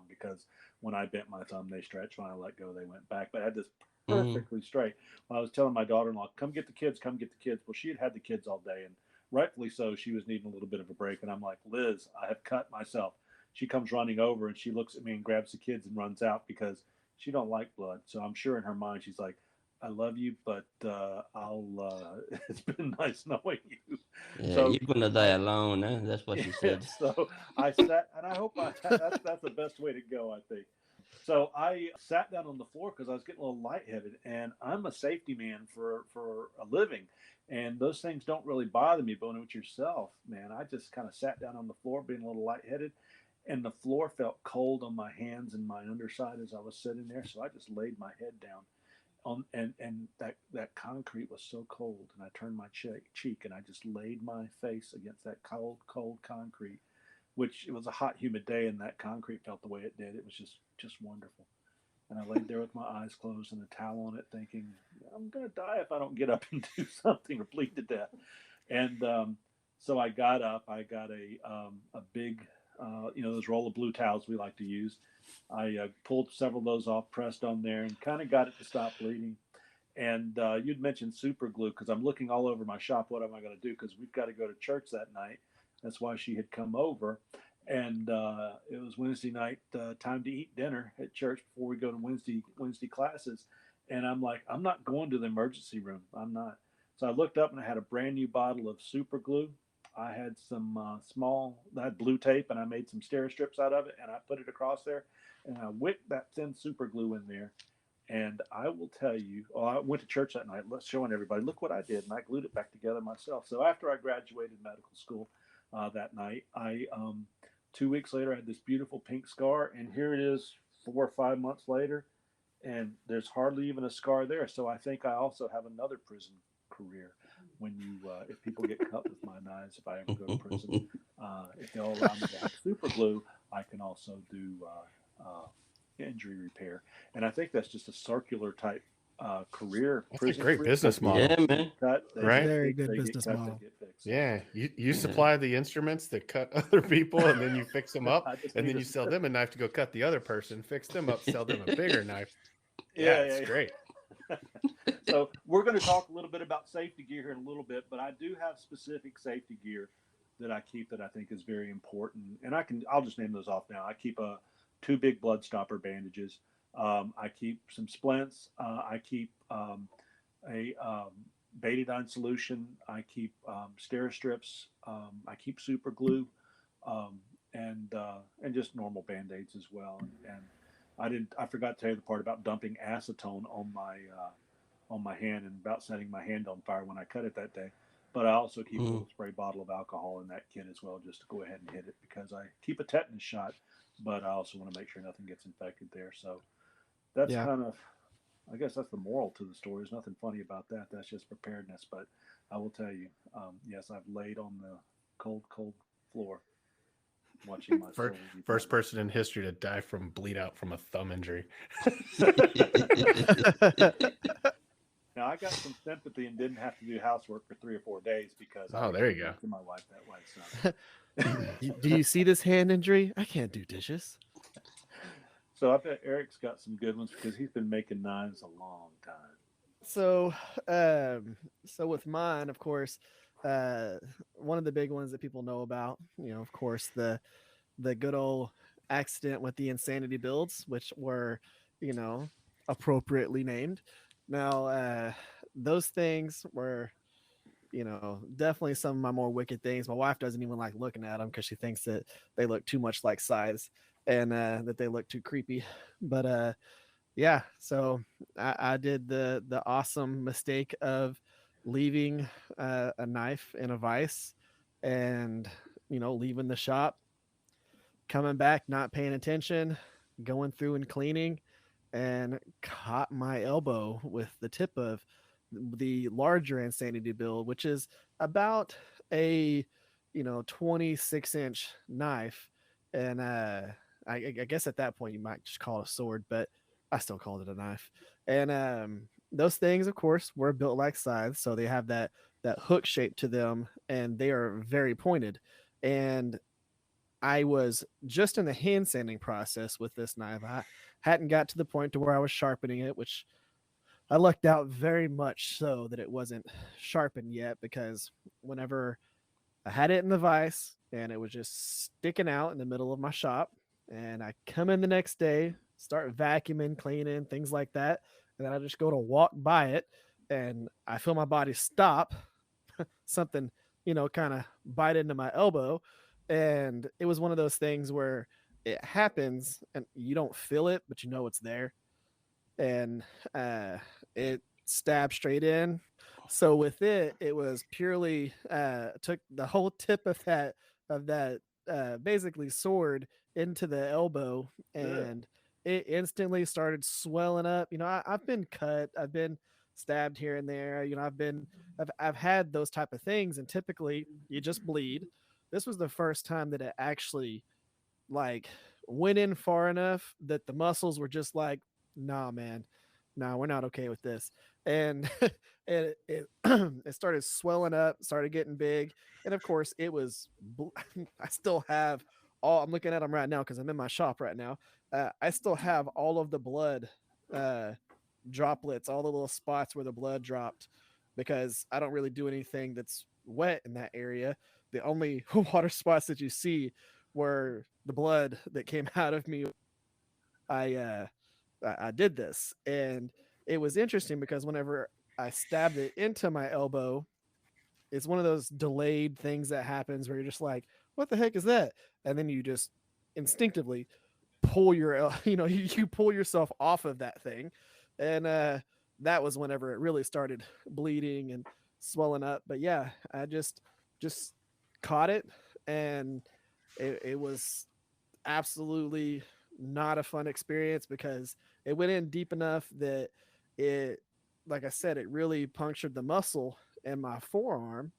because when I bent my thumb, they stretched. When I let go, they went back. But I had this perfectly straight. When I was telling my daughter-in-law, come get the kids, come get the kids. Well, she had the kids all day, and rightfully so, she was needing a little bit of a break. And I'm like, Liz, I have cut myself. She comes running over, and she looks at me and grabs the kids and runs out because she don't like blood. So I'm sure in her mind, she's like, I love you, but it's been nice knowing you. Yeah, So you're gonna die alone, huh? That's what she said. so I sat, and I hope that's the best way to go, I think. So I sat down on the floor because I was getting a little lightheaded, and I'm a safety man for a living, and those things don't really bother me. But when it's yourself, man, I just kind of sat down on the floor, being a little lightheaded, and the floor felt cold on my hands and my underside as I was sitting there. So I just laid my head down and that concrete was so cold, and I turned my cheek, and I just laid my face against that cold concrete, which it was a hot, humid day, and that concrete felt the way it did. It was just wonderful. And I laid there with my eyes closed and a towel on it, thinking, I'm gonna die if I don't get up and do something or bleed to death. And so I got up. I got a big, those roll of blue towels we like to use. I pulled several of those off, pressed on there, and kind of got it to stop bleeding. And you'd mentioned super glue, because I'm looking all over my shop. What am I going to do? Because we've got to go to church that night. That's why she had come over. And it was Wednesday night, time to eat dinner at church before we go to Wednesday classes. And I'm like, I'm not going to the emergency room. I'm not. So I looked up, and I had a brand new bottle of super glue. I had some I had blue tape, and I made some stair strips out of it, and I put it across there, and I wicked that thin super glue in there. And I will tell you, I went to church that night, showing everybody, look what I did, and I glued it back together myself. So after I graduated medical school that night, 2 weeks later, I had this beautiful pink scar, and here it is 4 or 5 months later, and there's hardly even a scar there. So I think I also have another prison career. When if people get cut with my knives, if I ever go to prison, if they'll allow me to have super glue, I can also do injury repair. And I think that's just a circular type career. That's a great business model. Yeah, man. Right? Very good business model. Yeah, you supply the instruments that cut other people, and then you fix them up, and then you sell them a knife to go cut the other person, fix them up, sell them a bigger knife. Yeah, it's great. So we're going to talk a little bit about safety gear here in a little bit, but I do have specific safety gear that I keep that I think is very important, and I'll just name those off now. I keep 2 big blood stopper bandages. I keep some splints. I keep a betadine solution. I keep stair strips. I keep super glue, and just normal band-aids as well. And I forgot to tell you the part about dumping acetone on my hand and about setting my hand on fire when I cut it that day. But I also keep a little spray bottle of alcohol in that kit as well, just to go ahead and hit it, because I keep a tetanus shot, but I also want to make sure nothing gets infected there. So that's kind of, I guess that's the moral to the story. There's nothing funny about that. That's just preparedness. But I will tell you, yes, I've laid on the cold floor watching my first person in history to die from bleed out from a thumb injury. Now I got some sympathy and didn't have to do housework for 3 or 4 days because there you go. To my wife that way. So. Do you see this hand injury? I can't do dishes. So I bet Eric's got some good ones because he's been making knives a long time. So, so with mine, of course, one of the big ones that people know about, of course, the good old accident with the insanity builds, which were, appropriately named. Now, those things were, definitely some of my more wicked things. My wife doesn't even like looking at them because she thinks that they look too much like scythes and that they look too creepy. But Yeah, so I did the awesome mistake of leaving a knife in a vise, and leaving the shop, coming back, not paying attention, going through and cleaning, and caught my elbow with the tip of the larger Insanity build, which is about a 26-inch knife. And I guess at that point you might just call it a sword, but I still called it a knife. And those things, of course, were built like scythes, so they have that hook shape to them, and they are very pointed. And I was just in the hand sanding process with this knife. I hadn't got to the point to where I was sharpening it, which I lucked out very much so that it wasn't sharpened yet, because whenever I had it in the vise and it was just sticking out in the middle of my shop, and I come in the next day, start vacuuming, cleaning, things like that, and then I just go to walk by it and I feel my body stop, something, kind of bite into my elbow. And it was one of those things where it happens and you don't feel it, but you know it's there. And it stabbed straight in. So with it, it was purely took the whole tip of that basically sword into the elbow, and it instantly started swelling up. I've been cut, I've been stabbed here and there. I've had those type of things, and typically you just bleed. This was the first time that it actually like went in far enough that the muscles were just like, nah, man, nah, we're not okay with this. And it it started swelling up, started getting big, and of course it was. I still have all. I'm looking at them right now because I'm in my shop right now. I still have all of the blood uh, droplets, all the little spots where the blood dropped, because I don't really do anything that's wet in that area. The only water spots that you see were the blood that came out of me. I did this, and it was interesting because whenever I stabbed it into my elbow, it's one of those delayed things that happens where you're just like, "What the heck is that?" And then you just instinctively pull you pull yourself off of that thing, and that was whenever it really started bleeding and swelling up. But yeah, I just caught it, and it was absolutely not a fun experience because it went in deep enough that it, like I said, it really punctured the muscle in my forearm,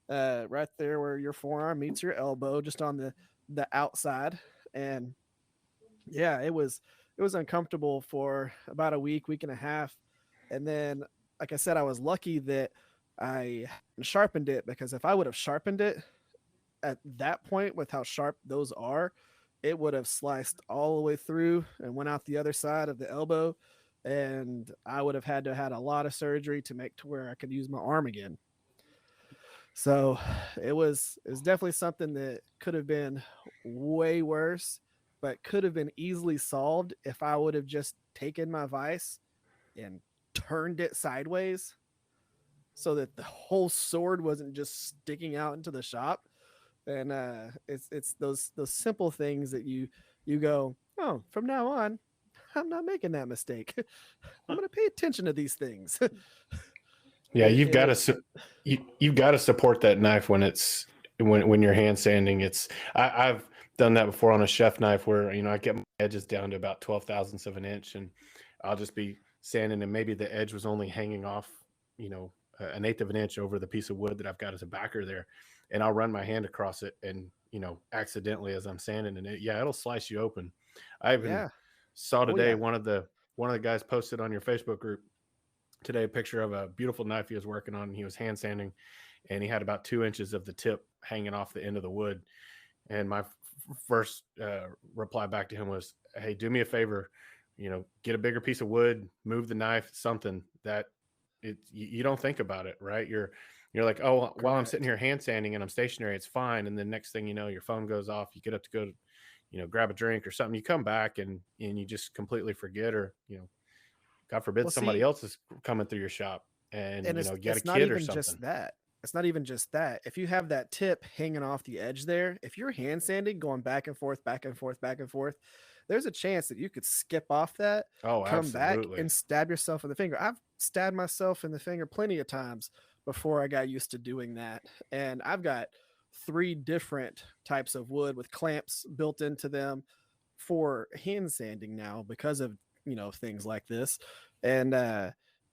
right there where your forearm meets your elbow, just on the outside. And yeah, it was uncomfortable for about a week and a half. And then, like I said, I was lucky that I sharpened it, because if I would have sharpened it at that point with how sharp those are, it would have sliced all the way through and went out the other side of the elbow, and I would have had to had a lot of surgery to make to where I could use my arm again. So it was definitely something that could have been way worse, but could have been easily solved if I would have just taken my vise and turned it sideways so that the whole sword wasn't just sticking out into the shop. And it's those simple things that you go, oh, from now on, I'm not making that mistake. I'm going to pay attention to these things. Yeah, you've got to support that knife when it's when you're hand sanding. I've done that before on a chef knife where I get my edges down to about 12 thousandths of an inch, and I'll just be sanding, and maybe the edge was only hanging off an eighth of an inch over the piece of wood that I've got as a backer there, and I'll run my hand across it, and accidentally as I'm sanding, and it'll slice you open. I even saw today one of the guys posted on your Facebook group today a picture of a beautiful knife he was working on, and he was hand sanding, and he had about 2 inches of the tip hanging off the end of the wood. And my first reply back to him was, hey, do me a favor, get a bigger piece of wood, move the knife, something that you don't think about it, right? You're like, oh, correct. While I'm sitting here hand sanding and I'm stationary, it's fine. And then next thing you know, your phone goes off, you get up to go grab a drink or something, you come back and you just completely forget, or God forbid somebody else is coming through your shop, and you got a kid or something. Just that. it's not even just that. If you have that tip hanging off the edge there, if you're hand sanding, going back and forth, back and forth, back and forth, there's a chance that you could skip off that, Oh, come back absolutely. and stab yourself in the finger. I've stabbed myself in the finger plenty of times before I got used to doing that. And I've got 3 different types of wood with clamps built into them for hand sanding now because of, things like this. And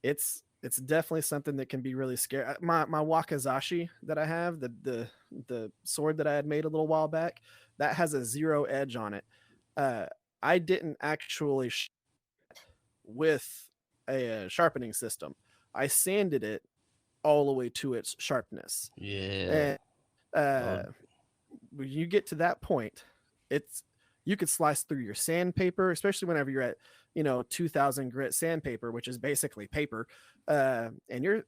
it's definitely something that can be really scary. My wakizashi that I have, the sword that I had made a little while back, that has a 0 edge on it. I didn't actually with a sharpening system. I sanded it all the way to its sharpness. Yeah. And when you get to that point, you could slice through your sandpaper, especially whenever you're at 2000 grit sandpaper, which is basically paper, and you're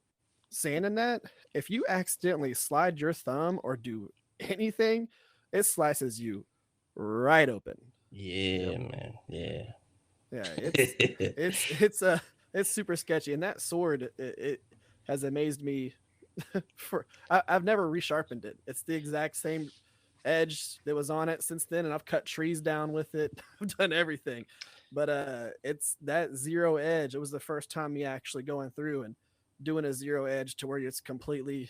sanding that. If you accidentally slide your thumb or do anything, it slices you right open. Yeah, man. Yeah. It's super sketchy, and that sword it has amazed me. I've never resharpened it. It's the exact same edge that was on it since then, and I've cut trees down with it. I've done everything, but it's that 0 edge. It was the first time me actually going through and doing a 0 edge to where it's completely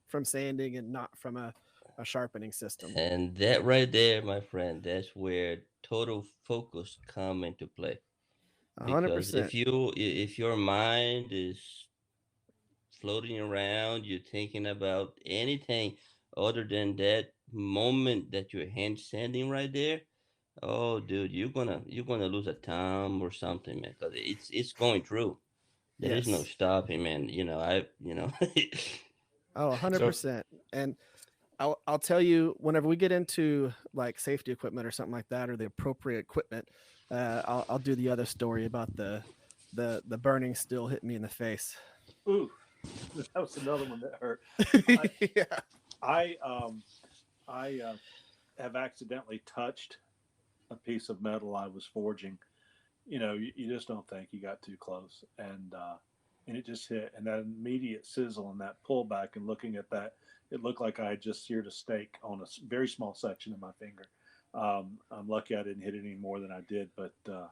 from sanding and not from a sharpening system. And that right there, my friend, that's where total focus come into play. Because 100%. if your mind is floating around, you're thinking about anything other than that moment that you're hand sanding right there. Oh, dude, you're gonna lose a thumb or something, man. Because it's going through. There is no Yes. stopping, man. Oh, So 100%. And I'll tell you, whenever we get into like safety equipment or something like that, or the appropriate equipment, I'll do the other story about the burning steel hitting me in the face. Ooh, that was another one that hurt. Yeah. I have accidentally touched a piece of metal I was forging. You just don't think, you got too close, and it just hit, and that immediate sizzle and that pullback, and looking at that, it looked like I had just seared a steak on a very small section of my finger. I'm lucky I didn't hit it any more than I did, but The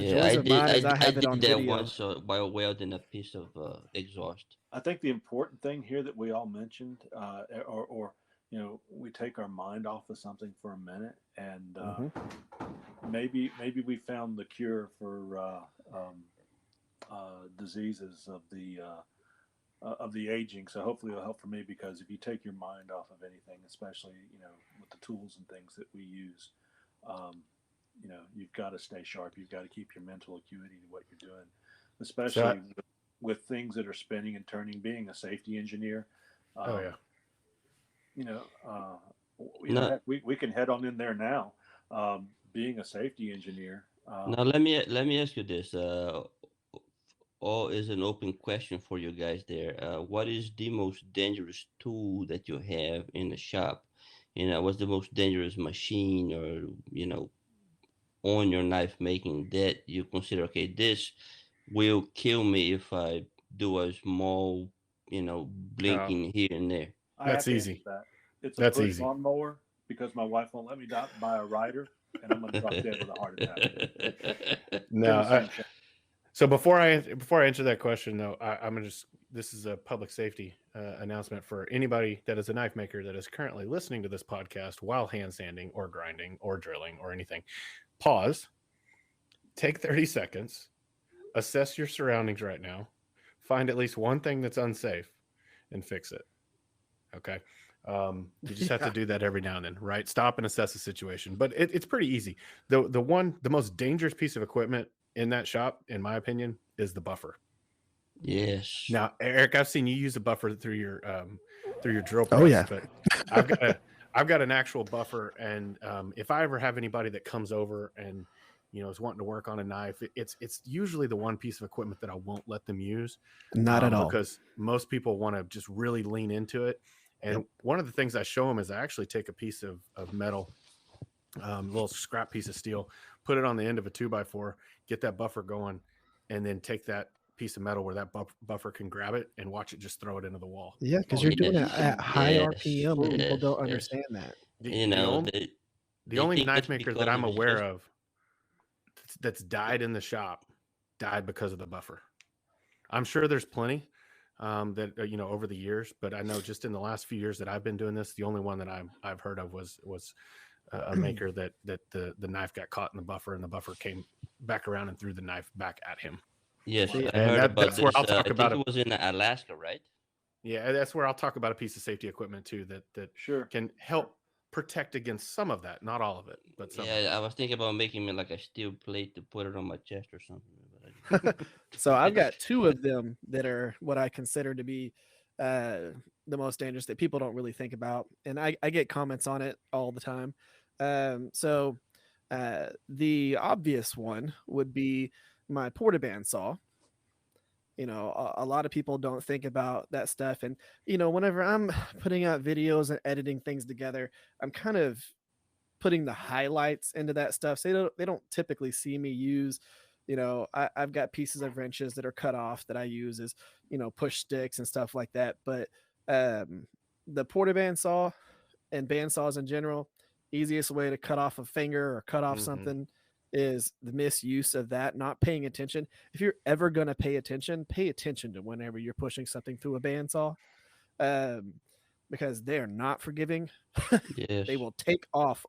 Yeah, joys of mine is I I have it did on that video. once while welding a piece of exhaust. I think the important thing here that we all mentioned, or we take our mind off of something for a minute, and Hmm. maybe we found the cure for diseases of the aging. So hopefully it'll help for me, because if you take your mind off of anything, especially with the tools and things that we use, you've got to stay sharp. You've got to keep your mental acuity to what you're doing, especially with things that are spinning and turning. Being a safety engineer, oh yeah. Now, heck, we can head on in there now. Being a safety engineer, now let me ask you this. All is an open question for you guys there. What is the most dangerous tool that you have in the shop? What's the most dangerous machine or on your knife making that you consider, okay, this will kill me if I do a small, Oh, blinking here and there. I that's have to answer easy. that. It's a That's push easy. lawnmower, because my wife won't let me buy a rider, and I'm going to drop dead with a heart attack. No. So before I answer that question, though, I'm gonna this is a public safety announcement for anybody that is a knife maker that is currently listening to this podcast while hand sanding or grinding or drilling or anything. Pause. Take 30 seconds. Assess your surroundings right now. Find at least one thing that's unsafe, and fix it. Okay. You just have to do that every now and then, right? Stop and assess the situation. But it's pretty easy. The most dangerous piece of equipment in that shop, in my opinion, is the buffer. Yes. Now, Eric, I've seen you use a buffer through your drill press. Oh, yeah. But I've got an actual buffer, and if I ever have anybody that comes over and is wanting to work on a knife, it's usually the one piece of equipment that I won't let them use. Not at all. Because most people want to just really lean into it. And one of the things I show them is I actually take a piece of metal, a little scrap piece of steel, put it on the end of a 2x4, get that buffer going, and then take that piece of metal where that buffer can grab it and watch it just throw it into the wall. Yeah, because Oh, you're yeah. doing it at high Yes, RPM. People yes, don't yes. understand that. You know, The they only think knife it's maker that because I'm it's aware just of that's died in the shop died because of the buffer. I'm sure there's plenty that over the years, but I know just in the last few years that I've been doing this, the only one that I've heard of was a maker that the knife got caught in the buffer and the buffer came back around and threw the knife back at him. yes. See, I And heard about that's where this. I'll talk I about think it. it was in Alaska, right? Yeah, that's where I'll talk about a piece of safety equipment too that Sure. can help protect against some of that, not all of it, but some. Yeah, I was thinking about making me like a steel plate to put it on my chest or something. So I've got two of them that are what I consider to be the most dangerous that people don't really think about, and I get comments on it all the time. So the obvious one would be my portaband saw. A lot of people don't think about that stuff, and whenever I'm putting out videos and editing things together, I'm kind of putting the highlights into that stuff. So they don't typically see me use, I've got pieces of wrenches that are cut off that I use as, push sticks and stuff like that. But the porta bandsaw and bandsaws in general, easiest way to cut off a finger or cut off something is the misuse of that, not paying attention. If you're ever going to pay attention to whenever you're pushing something through a bandsaw. Because they're not forgiving. Yes. They will take off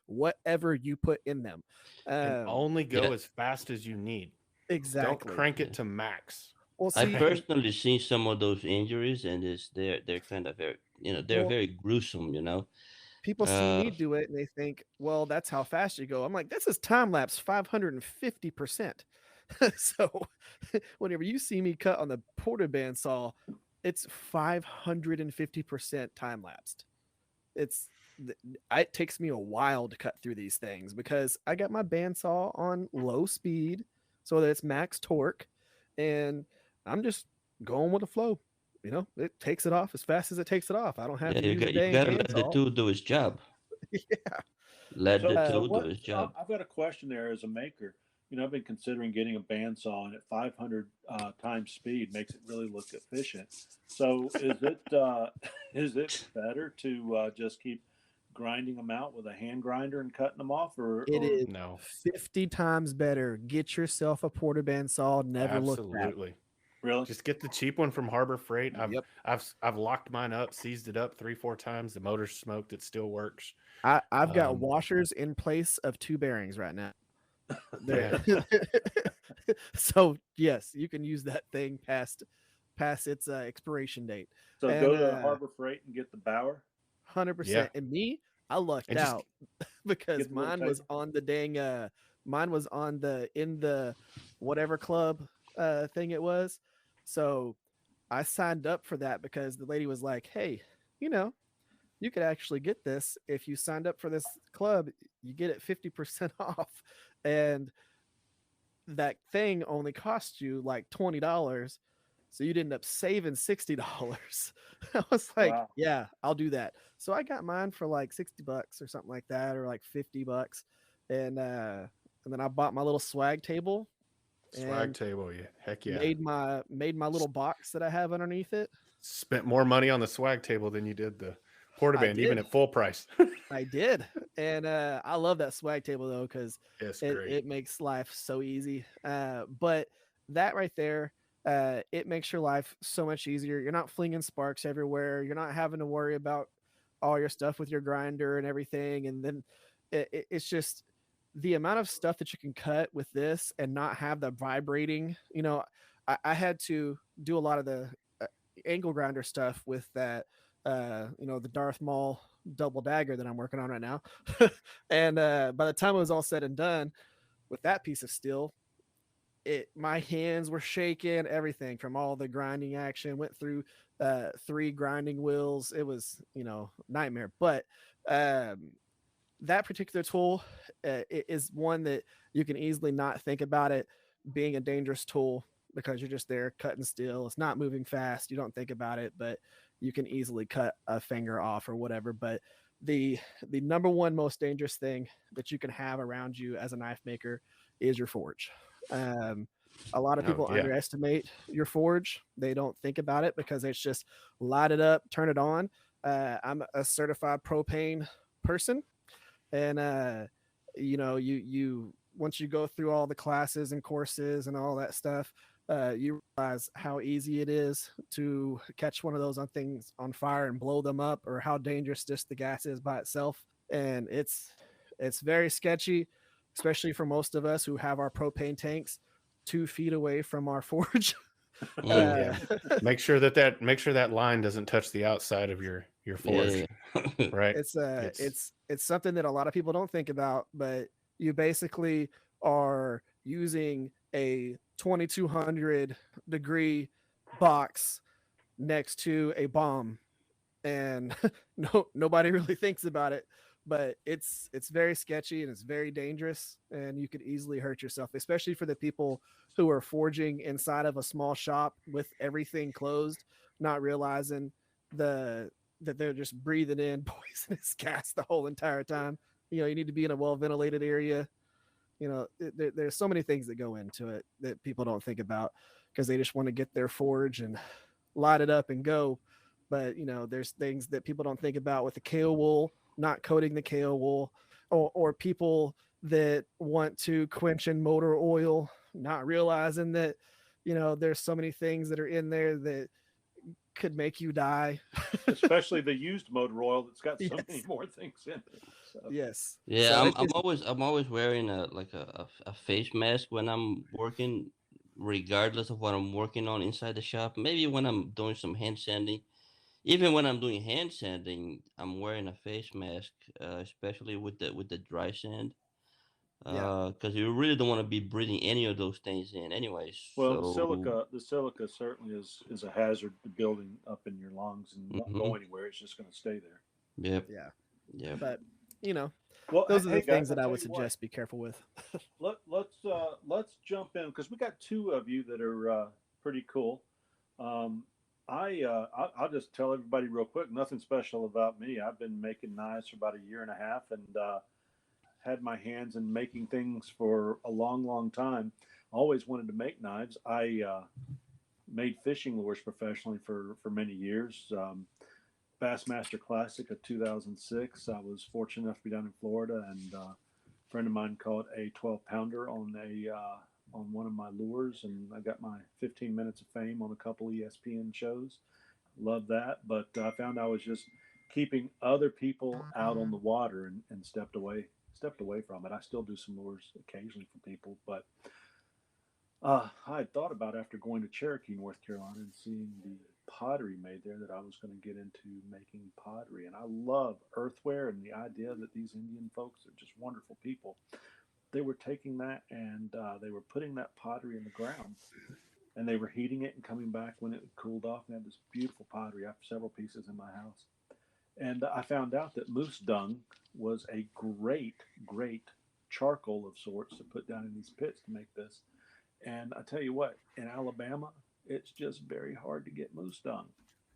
whatever you put in them. And only go as fast as you need. Exactly. Don't crank it to max. Well, I personally seen some of those injuries, and they're kind of very very gruesome. People see me do it and they think, well, that's how fast you go. I'm like, this is time lapse 550%. So whenever you see me cut on the porta bandsaw, it's 550% time lapsed. It takes me a while to cut through these things because I got my bandsaw on low speed so that it's max torque, and I'm just going with the flow. It takes it off as fast as it takes it off. I don't have to use the dang you gotta handsaw. let the tool do its job. Yeah. Let the tool do its job. I've got a question there as a maker. I've been considering getting a bandsaw, and at 500 times speed makes it really look efficient. So is it better to just keep grinding them out with a hand grinder and cutting them off, or It is no 50 times better. Get yourself a porta bandsaw. Never look back. Absolutely. Really? Just get the cheap one from Harbor Freight. Yep. I've locked mine up, seized it up 3-4 times. The motor's smoked. It still works. I've got washers in place of 2 bearings right now. Yeah. So yes, you can use that thing past its expiration date. So go to Harbor Freight and get the Bauer. 100%. Yeah. And me, I lucked And just out because get the little mine was on the dang mine was on the in the whatever club thing it was. So I signed up for that because the lady was like, hey, you could actually get this if you signed up for this club. You get it 50% off, and that thing only cost you like $20, so you'd end up saving $60. I was like, Wow. yeah, I'll do that. So I got mine for like $60 or something like that, or like $50, and then I bought my little swag table. Swag table, yeah, heck yeah. Made my little box that I have underneath it. Spent more money on the swag table than you did the portaband, even at full price. I did, and I love that swag table though because great. It makes life so easy. But that right there, it makes your life so much easier. You're not flinging sparks everywhere. You're not having to worry about all your stuff with your grinder and everything, and then it's just the amount of stuff that you can cut with this and not have the vibrating. I had to do a lot of the angle grinder stuff with that. The Darth Maul double dagger that I'm working on right now. And by the time it was all said and done with that piece of steel, my hands were shaking, everything from all the grinding action. Went through 3 grinding wheels. It was, nightmare. But that particular tool is one that you can easily not think about it being a dangerous tool because you're just there cutting steel. It's not moving fast. You don't think about it, but you can easily cut a finger off or whatever. But the number one most dangerous thing that you can have around you as a knife maker is your forge. A lot of people underestimate your forge. They don't think about it because it's just light it up, turn it on. I'm a certified propane person, and you once you go through all the classes and courses and all that stuff, you realize how easy it is to catch one of those on things on fire and blow them up, or how dangerous just the gas is by itself. And it's very sketchy, especially for most of us who have our propane tanks 2 feet away from our forge. Make sure that line doesn't touch the outside of your forge. Yeah. Right. It's something that a lot of people don't think about, but you basically are using a 2200 degree box next to a bomb, and nobody really thinks about it, but it's very sketchy and it's very dangerous, and you could easily hurt yourself, especially for the people who are forging inside of a small shop with everything closed, not realizing that they're just breathing in poisonous gas the whole entire time. You need to be in a well ventilated area. There's so many things that go into it that people don't think about because they just want to get their forge and light it up and go. But there's things that people don't think about with the KO wool, not coating the KO wool, or people that want to quench in motor oil, not realizing that there's so many things that are in there that could make you die. Especially the used motor oil that's got so many more things in it. So. Yes. Yeah, So I'm always wearing a face mask when I'm working, regardless of what I'm working on inside the shop. Maybe when I'm doing some hand sanding, even when I'm doing hand sanding, I'm wearing a face mask, especially with the dry sand. Because you really don't want to be breathing any of those things in, anyways. Well, So the silica certainly is a hazard to building up in your lungs and won't go anywhere. It's just going to stay there. Yep. Yeah. But well, those are the hey things guys, that I would suggest be careful with. Let's jump in because we got two of you that are pretty cool. I'll just tell everybody real quick. Nothing special about me. I've been making knives for about a year and a half, and had my hands in making things for a long, long time. Always wanted to make knives. I made fishing lures professionally for many years. Bassmaster Classic of 2006. I was fortunate enough to be down in Florida, and a friend of mine caught a 12-pounder on one of my lures, and I got my 15 minutes of fame on a couple ESPN shows. Love that, but I found I was just keeping other people out on the water and stepped away from it. I still do some lures occasionally for people, but I had thought about after going to Cherokee, North Carolina, and seeing the pottery made there that I was going to get into making pottery. And I love earthware and the idea that these Indian folks are just wonderful people. They were taking that and they were putting that pottery in the ground, and they were heating it and coming back when it cooled off, and had this beautiful pottery. I have several pieces in my house. And I found out that moose dung was a great charcoal of sorts to put down in these pits to make this. And I tell you what, in Alabama, it's just very hard to get moose dung.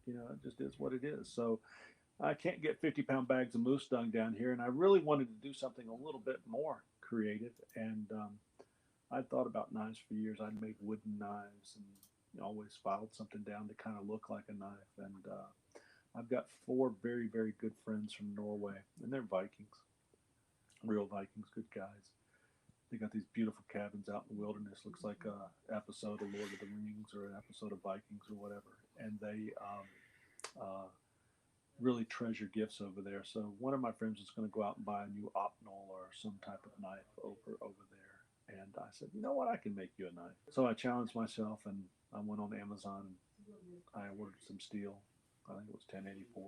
It just is what it is. So I can't get 50-pound bags of moose dung down here. And I really wanted to do something a little bit more creative. And I'd thought about knives for years. I'd made wooden knives and always filed something down to kind of look like a knife. And I've got 4 very, very good friends from Norway, and they're Vikings, real Vikings, good guys. They got these beautiful cabins out in the wilderness. Looks like an episode of Lord of the Rings or an episode of Vikings or whatever. And they really treasure gifts over there. So one of my friends is going to go out and buy a new opnol or some type of knife over there. And I said, you know what? I can make you a knife. So I challenged myself, and I went on Amazon. I ordered some steel. I think it was 1084,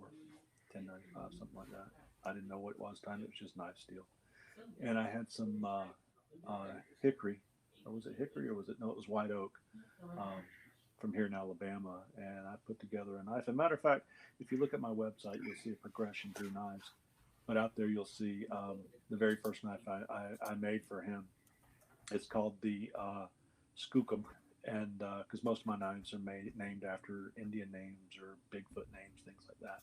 1095, something like that. I didn't know what it was time. It was just knife steel. And I had some hickory, or was it hickory, or was it, no, it was white oak from here in Alabama. And I put together a knife. As a matter of fact, if you look at my website, you'll see a progression through knives. But out there, you'll see the very first knife I made for him. It's called the Skookum. And because most of my knives are named after Indian names or Bigfoot names, things like that.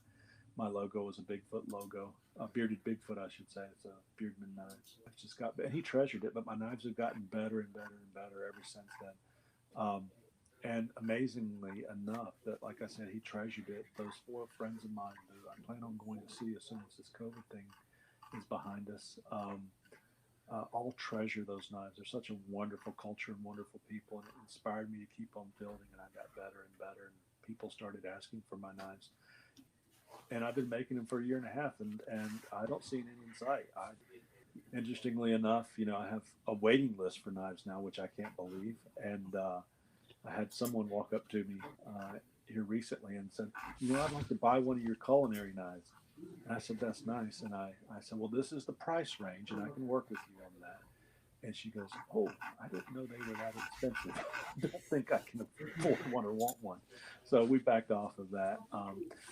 My logo is a Bigfoot logo, a bearded Bigfoot, I should say. It's a Beardman knives. It's just and he treasured it, but my knives have gotten better and better and better ever since then. Um, and amazingly enough, that like I said, he treasured it. Those four friends of mine who I plan on going to see as soon as this COVID thing is behind us, all treasure those knives. They're such a wonderful culture and wonderful people, and it inspired me to keep on building. And I got better and better, and people started asking for my knives. And I've been making them for a year and a half, and I don't see an end in sight. Interestingly enough, I have a waiting list for knives now, which I can't believe. And I had someone walk up to me here recently and said, I'd like to buy one of your culinary knives. And I said, that's nice. And I said, well, this is the price range, and I can work with you on that. And she goes, oh, I didn't know they were that expensive. Don't think I can afford one or want one. So we backed off of that.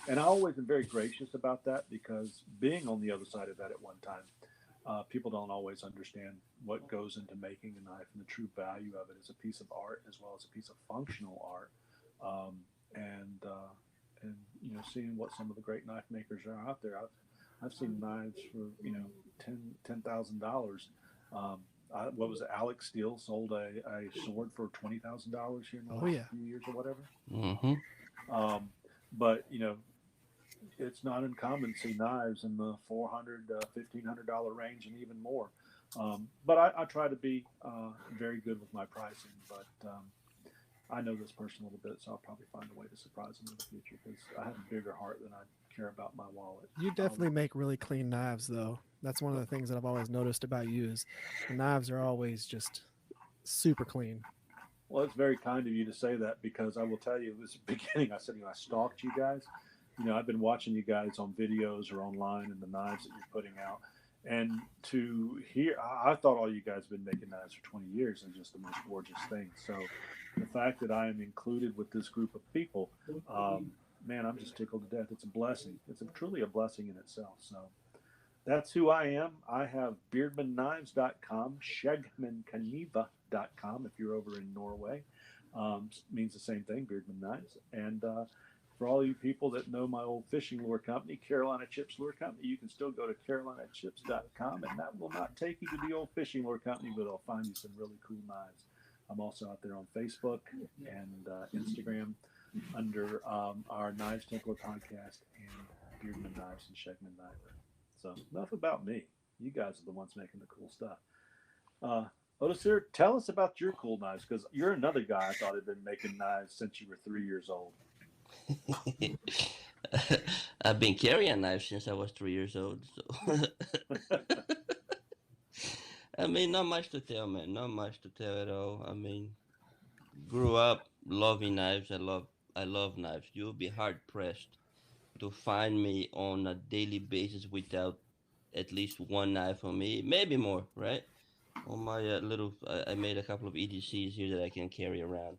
And I always am very gracious about that, because being on the other side of that at one time, people don't always understand what goes into making a knife and the true value of it as a piece of art as well as a piece of functional art. Um, and seeing what some of the great knife makers are out there. I've seen knives for $10,000. What was it? Alex Steele sold a sword for $20,000 here in the last few years or whatever. Mm-hmm. But it's not uncommon to see knives in the $400, $1,500 range and even more. But I try to be very good with my pricing. But I know this person a little bit, so I'll probably find a way to surprise them in the future, because I have a bigger heart than I care about my wallet. You definitely make really clean knives, though. That's one of the things that I've always noticed about you is the knives are always just super clean. Well, it's very kind of you to say that, because I will tell you, this beginning, I said, I stalked you guys. I've been watching you guys on videos or online and the knives that you're putting out. And to hear, I thought all you guys have been making knives for 20 years, and just the most gorgeous thing. So the fact that I am included with this group of people, man, I'm just tickled to death. It's a blessing. It's truly a blessing in itself. So that's who I am. I have beardmanknives.com, shegmankniva.com if you're over in Norway. Means the same thing, Beardman Knives. And for all you people that know my old fishing lure company, Carolina Chips Lure Company, you can still go to carolinachips.com, and that will not take you to the old fishing lure company, but it'll find you some really cool knives. I'm also out there on Facebook and Instagram under our Knives Templar podcast and Beardman Knives and Shegman Knife. So enough about me. You guys are the ones making the cool stuff. Otis, tell us about your cool knives, because you're another guy I thought had been making knives since you were 3 years old. I've been carrying a knife since I was 3 years old. So I mean, not much to tell, man. Not much to tell at all. I mean, grew up loving knives. I love knives. You'll be hard pressed to find me on a daily basis without at least one knife on me, maybe more, right? On my I made a couple of EDCs here that I can carry around.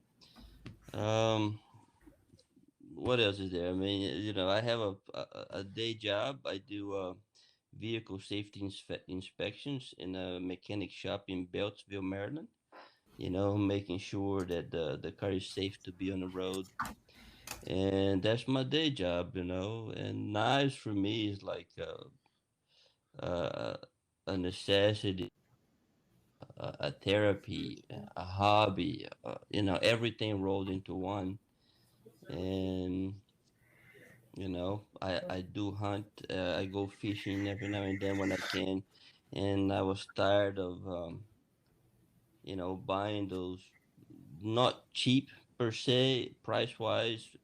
What else is there? I mean, I have a day job. I do vehicle safety inspections in a mechanic shop in Beltsville, Maryland. Making sure that the car is safe to be on the road. And that's my day job, And knives for me is like a necessity, a therapy, a hobby, everything rolled into one. And I do hunt. I go fishing every now and then when I can, and I was tired of buying those not cheap per se price wise,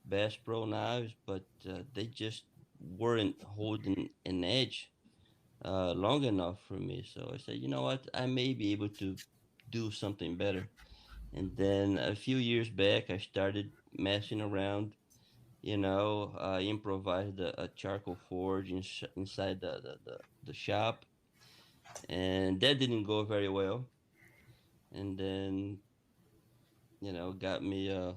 Bass Pro knives, but they just weren't holding an edge long enough for me. So I said, you know what, I may be able to do something better. And then a few years back, I started messing around. I improvised a charcoal forge inside the shop, and that didn't go very well. And then, got me a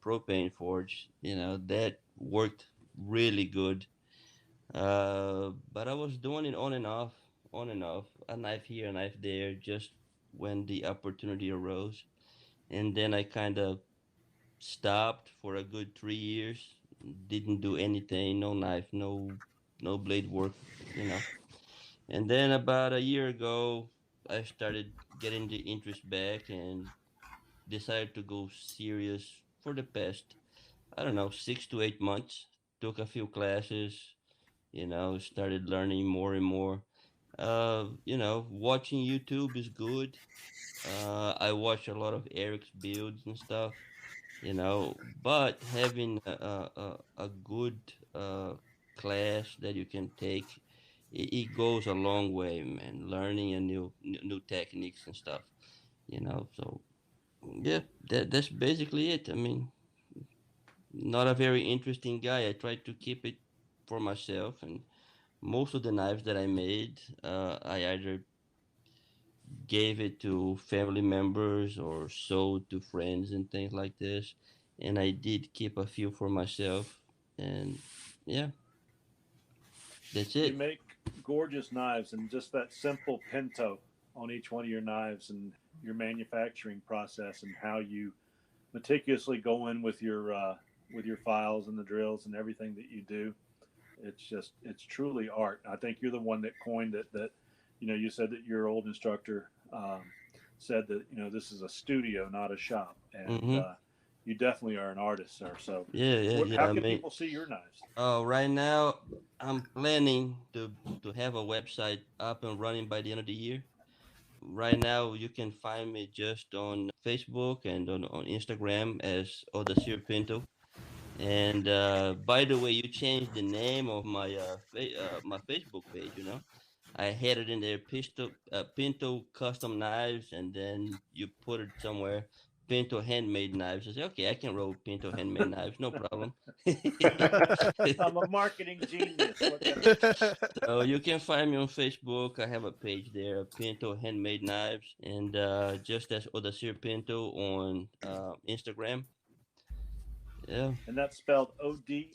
propane forge. That worked really good. But I was doing it on and off, a knife here, a knife there, just when the opportunity arose. And then I kind of stopped for a good 3 years. Didn't do anything, no knife, no blade work. And then about a year ago, I started getting the interest back, and decided to go serious for the past, I don't know, 6 to 8 months. Took a few classes, started learning more and more. Watching YouTube is good. I watch a lot of Eric's builds and stuff, but having a good class that you can take, it goes a long way, man. Learning a new techniques and stuff, So yeah, that's basically it. I mean, not a very interesting guy. I try to keep it for myself, and most of the knives that I made, I either gave it to family members or sold to friends and things like this. And I did keep a few for myself. And yeah, that's You it. make gorgeous knives, and just that simple Pinto on each one of your knives, and your manufacturing process, and how you meticulously go in with your files and the drills and everything that you do. It's truly art. I think you're the one that coined it. That you said that your old instructor said that this is a studio, not a shop, and Mm-hmm. you definitely are an artist, sir. So, Yeah. how I can mean, people see your knives? right now I'm planning to have a website up and running by the end of the year. Right now, you can find me just on Facebook and on Instagram as Odasir Pinto. And by the way, you changed the name of my Facebook page. I had it in there, Pinto Custom Knives, and then you put it somewhere, Pinto Handmade Knives. I said, okay, I can roll Pinto Handmade Knives, no problem. I'm a marketing genius. What can So you can find me on Facebook. I have a page there, Pinto Handmade Knives, and just as Odasir Pinto on Instagram. Yeah, And that's spelled Odacir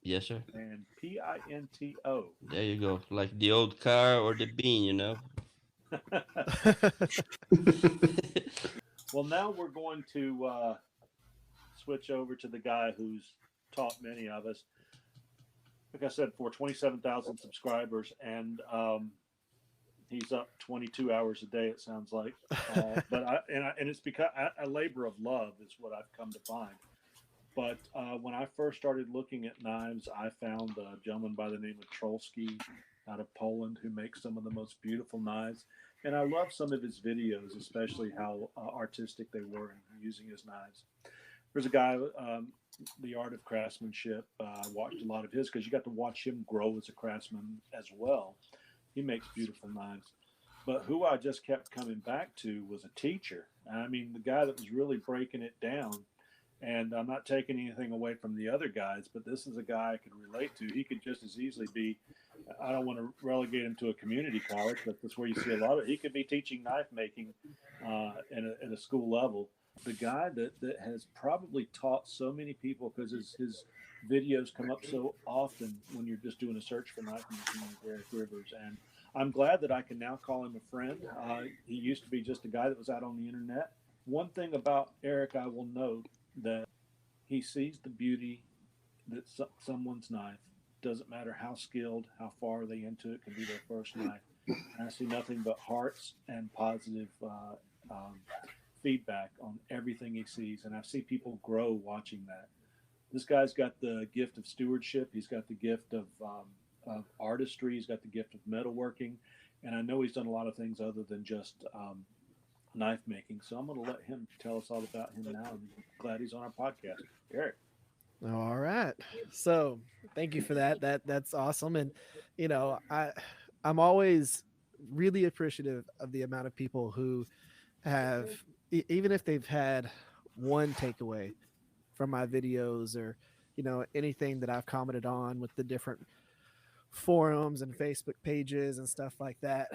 yes, sir. and Pinto. There you go. Like the old car or the bean. Well, now we're going to switch over to the guy who's taught many of us. Like I said, for 27,000 subscribers, and he's up 22 hours a day. It sounds like, and it's because a labor of love is what I've come to find. But when I first started looking at knives, I found a gentleman by the name of Trolski out of Poland who makes some of the most beautiful knives. And I love some of his videos, especially how artistic they were in using his knives. There's a guy, The Art of Craftsmanship. I watched a lot of his because you got to watch him grow as a craftsman as well. He makes beautiful knives. But who I just kept coming back to was a teacher. I mean, the guy that was really breaking it down. And I'm not taking anything away from the other guys, but this is a guy I could relate to. He could just as easily be, I don't want to relegate him to a community college, but that's where you see a lot of it. He could be teaching knife making at a school level. The guy that has probably taught so many people, because his videos come up so often when you're just doing a search for knife making, is Eric Rivers. And I'm glad that I can now call him a friend. He used to be just a guy that was out on the internet. One thing about Eric I will note, that he sees the beauty that someone's knife, doesn't matter how skilled, how far they into it, can be their first knife. And I see nothing but hearts and positive feedback on everything he sees, and I see people grow watching that. This guy's got the gift of stewardship. He's got the gift of artistry. He's got the gift of metalworking, and I know he's done a lot of things other than just knife making. So I'm going to let him tell us all about him now. I'm glad he's on our podcast. Eric. All right. So thank you for that. That's awesome. And I'm always really appreciative of the amount of people who have, even if they've had one takeaway from my videos, or anything that I've commented on with the different forums and Facebook pages and stuff like that.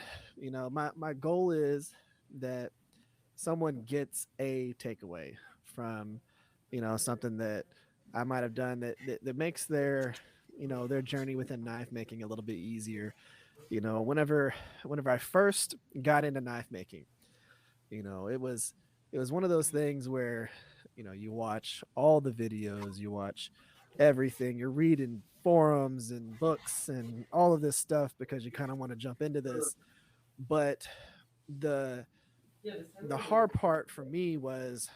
My goal is that someone gets a takeaway from something that I might have done that makes their their journey within knife making a little bit easier. Whenever I first got into knife making, it was one of those things where you watch all the videos, you watch everything, you're reading forums and books and all of this stuff because you kind of want to jump into this. But the the hard part for me was,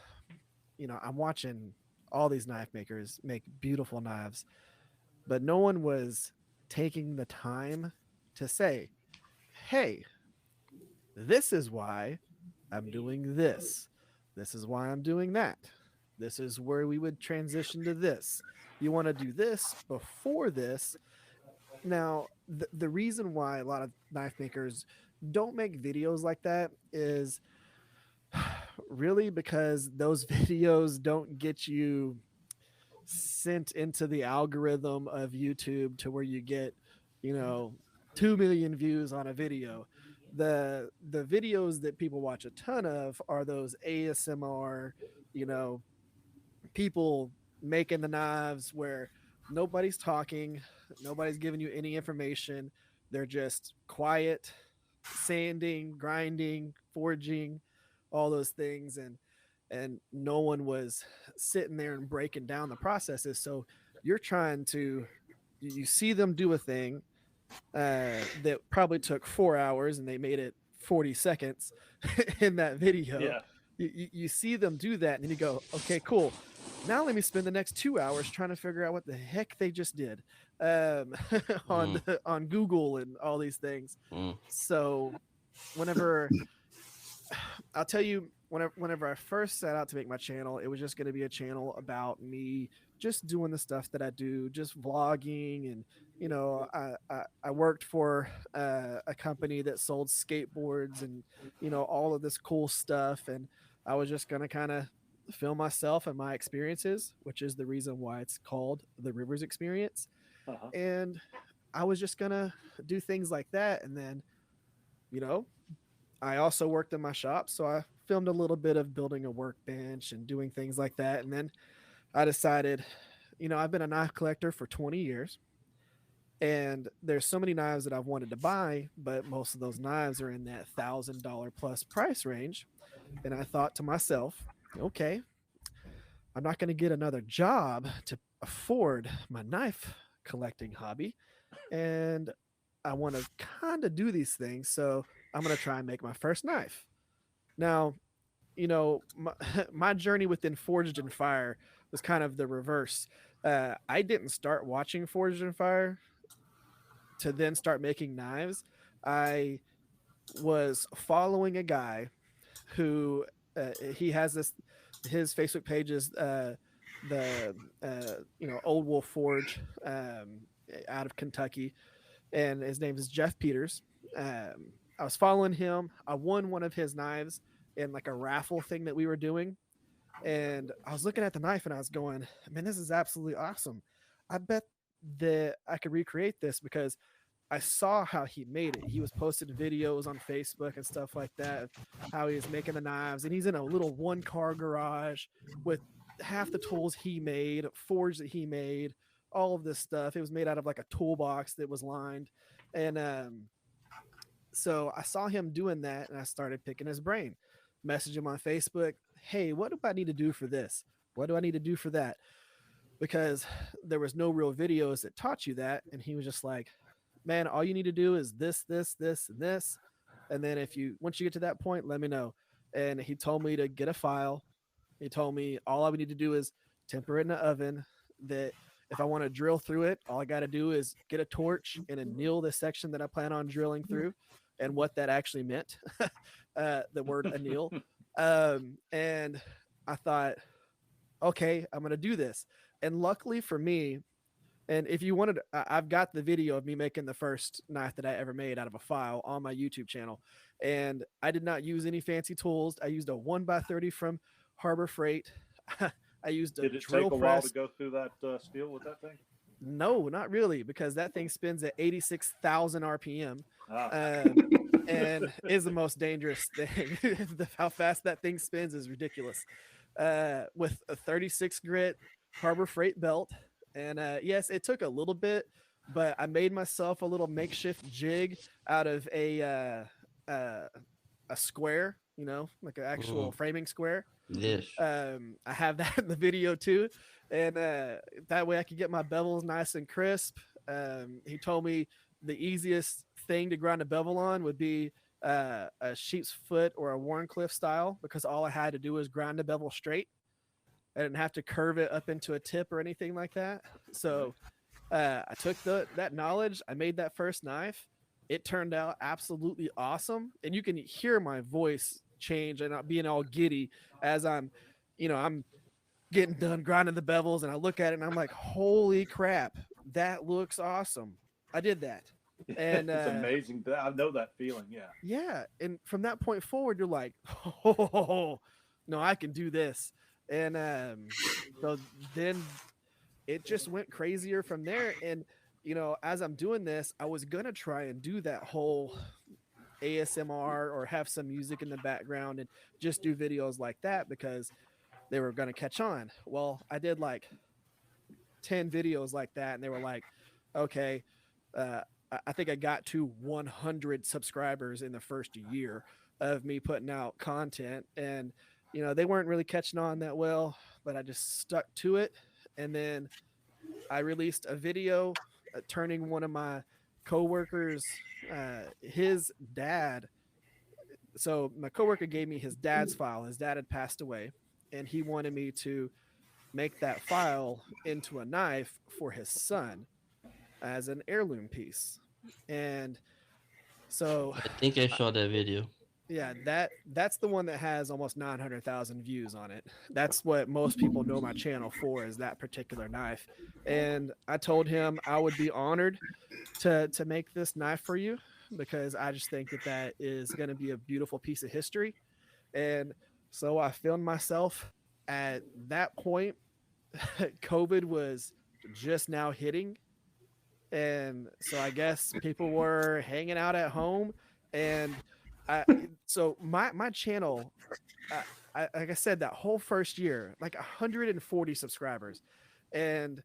I'm watching all these knife makers make beautiful knives, but no one was taking the time to say, hey, this is why I'm doing this. This is why I'm doing that. This is where we would transition to this. You want to do this before this. Now, the reason why a lot of knife makers don't make videos like that is really because those videos don't get you sent into the algorithm of YouTube to where you get, 2 million views on a video. The videos that people watch a ton of are those ASMR, you know, people making the knives where nobody's talking, nobody's giving you any information. They're just quiet, sanding, grinding, forging, all those things, and no one was sitting there and breaking down the processes. So you're trying to, you see them do a thing that probably took 4 hours and they made it 40 seconds in that video. Yeah. You see them do that and then you go, okay, cool. Now let me spend the next 2 hours trying to figure out what the heck they just did on Google and all these things. So whenever I'll tell you, whenever I first set out to make my channel, it was just going to be a channel about me just doing the stuff that I do, just vlogging. And, I worked for a company that sold skateboards and, all of this cool stuff. And I was just going to kind of film myself and my experiences, which is the reason why it's called the Rivers Experience. And I was just going to do things like that. And then, I also worked in my shop, so I filmed a little bit of building a workbench and doing things like that. And then I decided, I've been a knife collector for 20 years, and there's so many knives that I've wanted to buy, but most of those knives are in that $1,000 plus price range. And I thought to myself, okay, I'm not going to get another job to afford my knife collecting hobby, and I want to kind of do these things. So I'm going to try and make my first knife. Now, my journey within Forged in Fire was kind of the reverse. I didn't start watching Forged in Fire to then start making knives. I was following a guy who he has his Facebook page is the Old Wolf Forge out of Kentucky, and his name is Jeff Peters. I was following him. I won one of his knives in like a raffle thing that we were doing. And I was looking at the knife and I was going, man, this is absolutely awesome. I bet that I could recreate this because I saw how he made it. He was posting videos on Facebook and stuff like that, how he was making the knives. And he's in a little 1-car garage with half the tools he made, forge that he made, all of this stuff. It was made out of like a toolbox that was lined. And so I saw him doing that and I started picking his brain, message him on Facebook. Hey, what do I need to do for this? What do I need to do for that? Because there was no real videos that taught you that. And he was just like, man, all you need to do is this, this, this, and this. And then once you get to that point, let me know. And he told me to get a file. He told me all I would need to do is temper it in the oven, that if I want to drill through it, all I got to do is get a torch and anneal the section that I plan on drilling through, and what that actually meant, the word anneal. And I thought, okay, I'm going to do this. And luckily for me, and if you wanted, I've got the video of me making the first knife that I ever made out of a file on my YouTube channel. And I did not use any fancy tools. I used a 1x30 from Harbor Freight. I used a Did it drill take a press. while to go through that steel with that thing? No, not really, because that thing spins at 86,000 RPM. And is the most dangerous thing. How fast that thing spins is ridiculous. With a 36 grit Harbor Freight belt. And yes, it took a little bit, but I made myself a little makeshift jig out of a square, like an actual framing square. Yes. I have that in the video too. And that way I could get my bevels nice and crisp. He told me the easiest thing to grind a bevel on would be a sheep's foot or a Warncliffe style, because all I had to do was grind the bevel straight. I didn't have to curve it up into a tip or anything like that. So I took that knowledge. I made that first knife. It turned out absolutely awesome, and you can hear my voice change and being all giddy as I'm getting done grinding the bevels, and I look at it and I'm like, holy crap, that looks awesome. I did that. And it's amazing. I know that feeling. Yeah. Yeah. And from that point forward, you're like, oh, no, I can do this. And so then it just went crazier from there. And, as I'm doing this, I was going to try and do that whole ASMR or have some music in the background and just do videos like that because they were going to catch on. Well, I did like 10 videos like that, and they were like, okay, I think I got to 100 subscribers in the first year of me putting out content. And, they weren't really catching on that well, but I just stuck to it. And then I released a video turning one of my coworkers, his dad. So my coworker gave me his dad's file. His dad had passed away, and he wanted me to make that file into a knife for his son as an heirloom piece. And so I think I saw that video. Yeah, that's the one that has almost 900,000 views on it. That's what most people know my channel for, is that particular knife. And I told him I would be honored to make this knife for you, because I just think that is going to be a beautiful piece of history. And so I filmed myself at that point. COVID was just now hitting, and so I guess people were hanging out at home. And so my channel, like I said, that whole first year, like 140 subscribers, and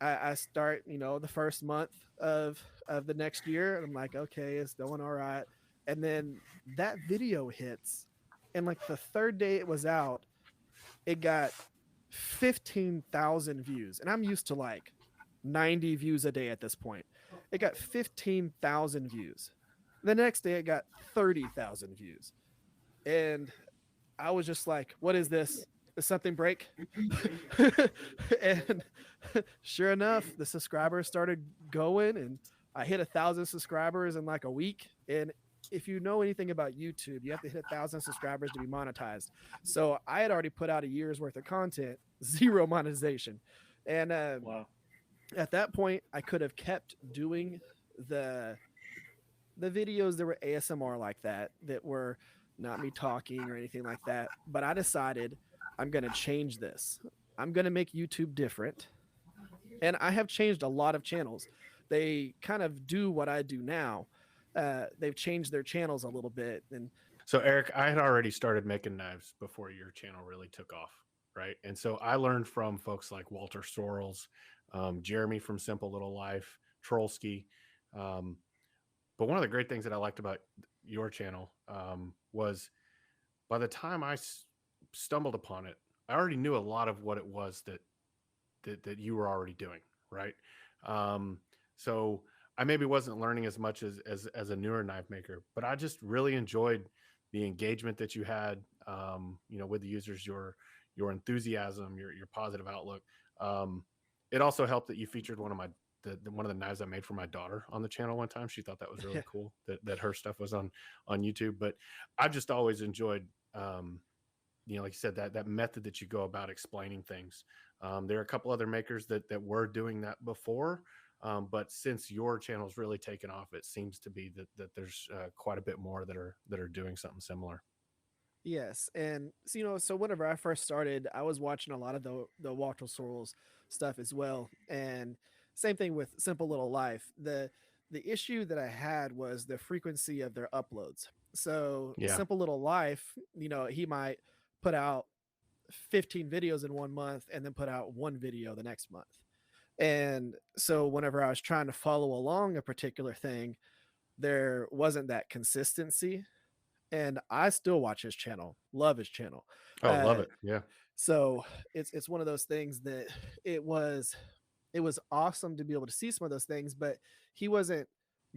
I start, the first month of the next year, and I'm like, okay, it's going all right. And then that video hits, and like the third day it was out, it got 15,000 views, and I'm used to like 90 views a day at this point. It got 15,000 views. The next day it got 30,000 views. And I was just like, what is this? Did something break? And sure enough, the subscribers started going, and I hit 1,000 subscribers in like a week. And if you know anything about YouTube, you have to hit 1,000 subscribers to be monetized. So I had already put out a year's worth of content, 0 monetization. And wow. At that point, I could have kept doing the videos that were ASMR like that were not me talking or anything like that. But I decided I'm going to change this. I'm going to make YouTube different. And I have changed a lot of channels. They kind of do what I do now. They've changed their channels a little bit. And so, Eric, I had already started making knives before your channel really took off, right? And so I learned from folks like Walter Sorrells, Jeremy from Simple Little Life, Trolsky. But one of the great things that I liked about your channel was by the time I stumbled upon it, I already knew a lot of what it was that you were already doing, right? So I maybe wasn't learning as much as a newer knife maker, but I just really enjoyed the engagement that you had, with the users, your enthusiasm, your positive outlook. It also helped that you featured one of the knives I made for my daughter on the channel one time. She thought that was really cool that her stuff was on YouTube. But I've just always enjoyed, like you said, that method that you go about explaining things. There are a couple other makers that were doing that before. But since your channel's really taken off, it seems to be that there's quite a bit more that are doing something similar. Yes, and so whenever I first started, I was watching a lot of the Walter Sorrells stuff as well, and same thing with Simple Little Life. The issue that I had was the frequency of their uploads. So Simple Little Life, he might put out 15 videos in 1 month and then put out 1 video the next month. And so whenever I was trying to follow along a particular thing, there wasn't that consistency. And I still watch his channel, love his channel. Oh, love it. Yeah. So it's one of those things that it was awesome to be able to see some of those things, but he wasn't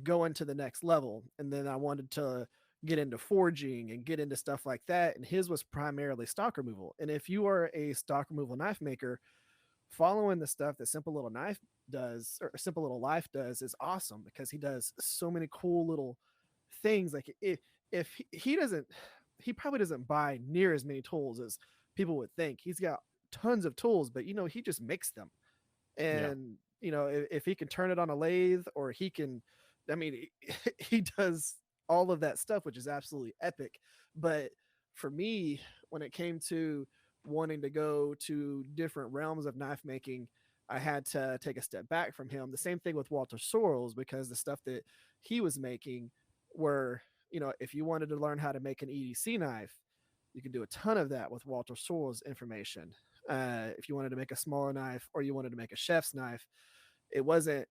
going to the next level. And then I wanted to get into forging and get into stuff like that. And his was primarily stock removal. And if you are a stock removal knife maker, following the stuff that Simple Little Knife does, or Simple Little Life does, is awesome, because he does so many cool little things. Like if he doesn't, he probably doesn't buy near as many tools as people would think. He's got tons of tools, but he just makes them. And if he can turn it on a lathe, or he can, I mean, he does all of that stuff, which is absolutely epic. But for me, when it came to wanting to go to different realms of knife making, I had to take a step back from him. The same thing with Walter Sorrells, because the stuff that he was making were, if you wanted to learn how to make an EDC knife, you can do a ton of that with Walter Sorrells information. If you wanted to make a smaller knife, or you wanted to make a chef's knife, it wasn't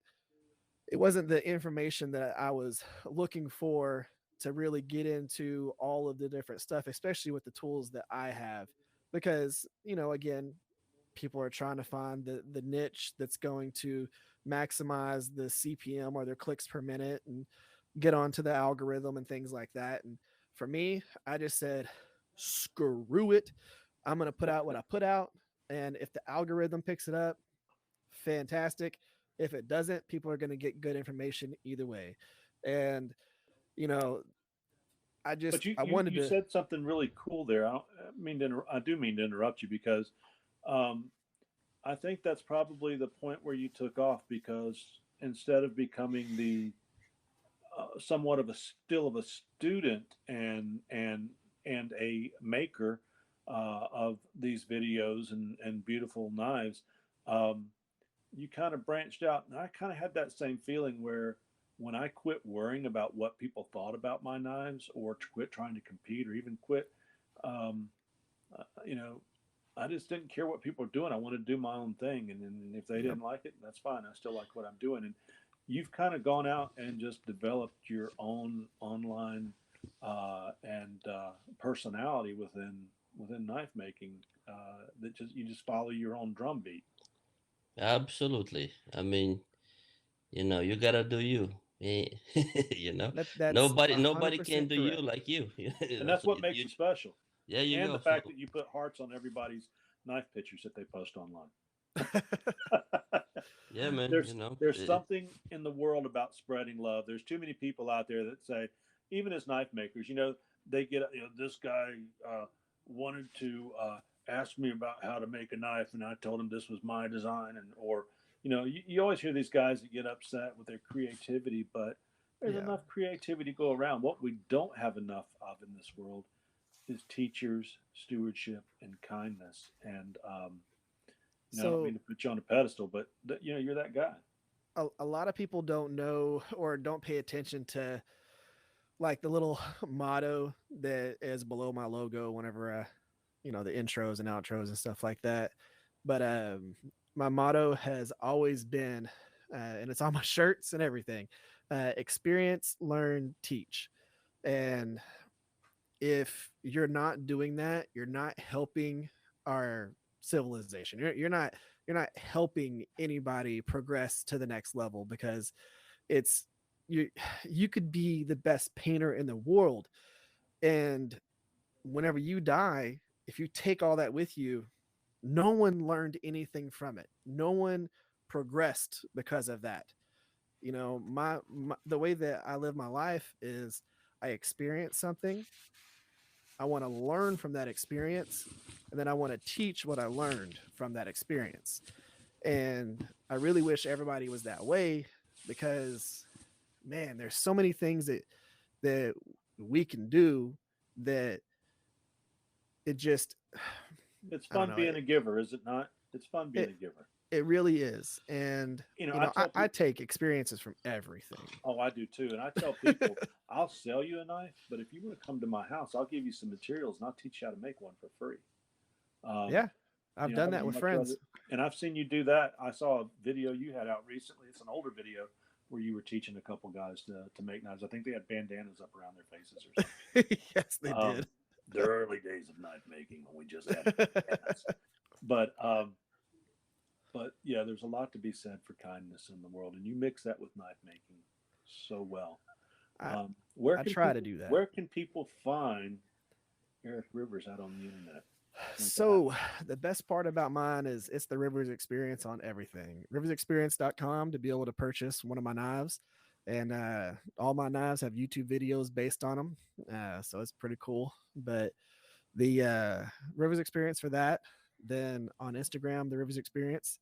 the information that I was looking for to really get into all of the different stuff, especially with the tools that I have. Because, again, people are trying to find the niche that's going to maximize the CPM, or their clicks per minute, and get onto the algorithm and things like that. And for me, I just said, screw it. I'm going to put out what I put out. And if the algorithm picks it up, fantastic. If it doesn't, people are going to get good information either way. And, I wanted you to. said something really cool there. I do mean to interrupt you, because I think that's probably the point where you took off, because instead of becoming the somewhat of a student and a maker of these videos and beautiful knives, you kind of branched out. And I kind of had that same feeling, where when I quit worrying about what people thought about my knives, or quit trying to compete, or even quit, um, I just didn't care what people were doing. I wanted to do my own thing. And if they didn't like it, that's fine. I still like what I'm doing. And you've kind of gone out and just developed your own online and personality within knife making, that you just follow your own drum beat. Absolutely. I mean, you gotta do you. That's Nobody can 100% do you correct. like you. And that's So what makes you special. there you And the go. fact So that you put hearts on everybody's knife pictures that they post online. yeah, man. There's something in the world about spreading love. There's too many people out there that say, even as knife makers, they get, this guy wanted to ask me about how to make a knife, and I told him this was my design, or you always hear these guys that get upset with their creativity, but there's enough creativity to go around. What we don't have enough of in this world is teachers, stewardship, and kindness. And I don't mean to put you on a pedestal, but you're that guy. A lot of people don't know, or don't pay attention to, like, the little motto that is below my logo whenever the intros and outros and stuff like that. But my motto has always been, and it's on my shirts and everything: experience, learn, teach. And if you're not doing that, you're not helping our civilization. You're not helping anybody progress to the next level, because it's you could be the best painter in the world, and whenever you die, if you take all that with you, no one learned anything from it. No one progressed because of that. My the way that I live my life is, I experience something, I want to learn from that experience, and then I want to teach what I learned from that experience. And I really wish everybody was that way, because, man, there's so many things that we can do, that it just it's fun being a giver, is it not? It's fun being a giver. It really is. And I take experiences from everything. Oh, I do too. And I tell people, I'll sell you a knife, but if you want to come to my house, I'll give you some materials and I'll teach you how to make one for free. I've done that with friends. And I've seen you do that. I saw a video you had out recently. It's an older video where you were teaching a couple guys to make knives. I think they had bandanas up around their faces or something. Yes, they did. The early days of knife making, when we just had bandanas. But yeah, there's a lot to be said for kindness in the world, and you mix that with knife making so well. Where I can try people, to do that. where can people find Eric Rivers out on the internet? So the best part about mine is it's the Rivers Experience on everything. Riversexperience.com to be able to purchase one of my knives. And all my knives have YouTube videos based on them. So it's pretty cool. But the Rivers Experience for that. Then on Instagram, the Rivers Experience.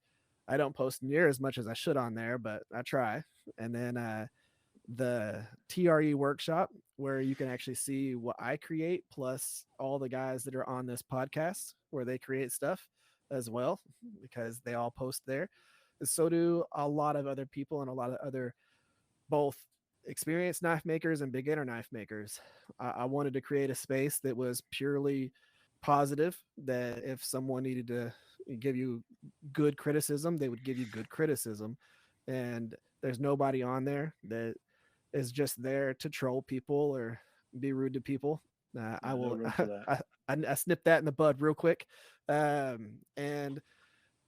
I don't post near as much as I should on there, but I try. And then the TRE workshop, where you can actually see what I create, plus all the guys that are on this podcast, where they create stuff as well, because they all post there. And so do a lot of other people and a lot of other both experienced knife makers and beginner knife makers. I wanted to create a space that was purely positive, that if someone needed to give you good criticism, they would give you good criticism. And there's nobody on there that is just there to troll people or be rude to people. I No will. room for that. I snipped that in the bud real quick, and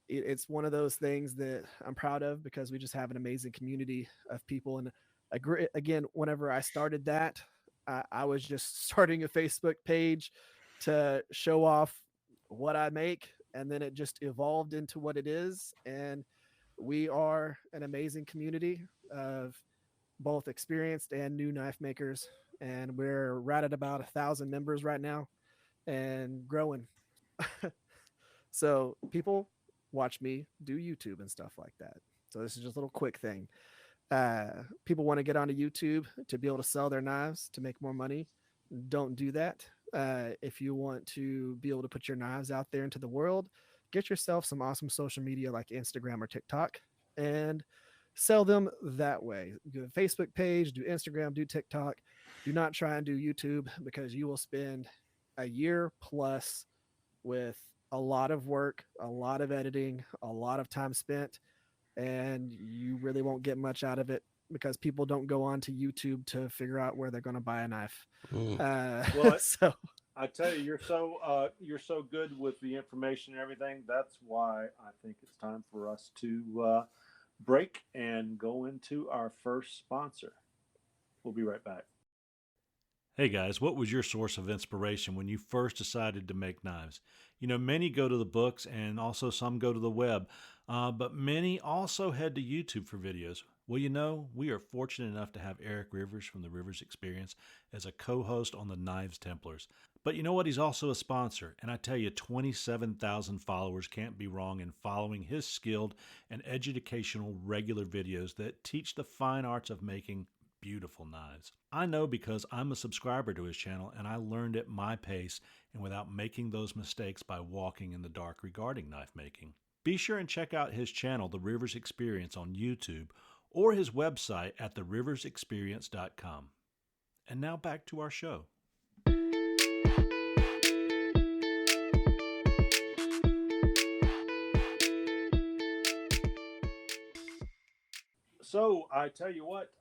it's one of those things that I'm proud of, because we just have an amazing community of people. And again, whenever I started that, I was just starting a Facebook page to show off what I make, and then it just evolved into what it is. And we are an amazing community of both experienced and new knife makers, and we're right at about 1,000 members right now and growing. So people watch me do YouTube and stuff like that. So this is just a little quick thing. People want to get onto YouTube to be able to sell their knives to make more money. Don't do that. If you want to be able to put your knives out there into the world, get yourself some awesome social media like Instagram or TikTok and sell them that way. Do a Facebook page, do Instagram, do TikTok. Do not try and do YouTube, because you will spend a year plus with a lot of work, a lot of editing, a lot of time spent, and you really won't get much out of it, because people don't go on to YouTube to figure out where they're going to buy a knife. Well, So I tell you, you're so good with the information and everything. That's why I think it's time for us to break and go into our first sponsor. We'll be right back. Hey guys, what was your source of inspiration when you first decided to make knives? You know, many go to the books and also some go to the web, but many also head to YouTube for videos. Well, you know, we are fortunate enough to have Eric Rivers from the Rivers Experience as a co-host on the Knives Templars. But you know what? He's also a sponsor, and I tell you, 27,000 followers can't be wrong in following his skilled and educational regular videos that teach the fine arts of making beautiful knives. I know because I'm a subscriber to his channel, and I learned at my pace and without making those mistakes by walking in the dark regarding knife making. Be sure and check out his channel, The Rivers Experience, on YouTube, or his website at theriversexperience.com. And now back to our show. So I tell you what,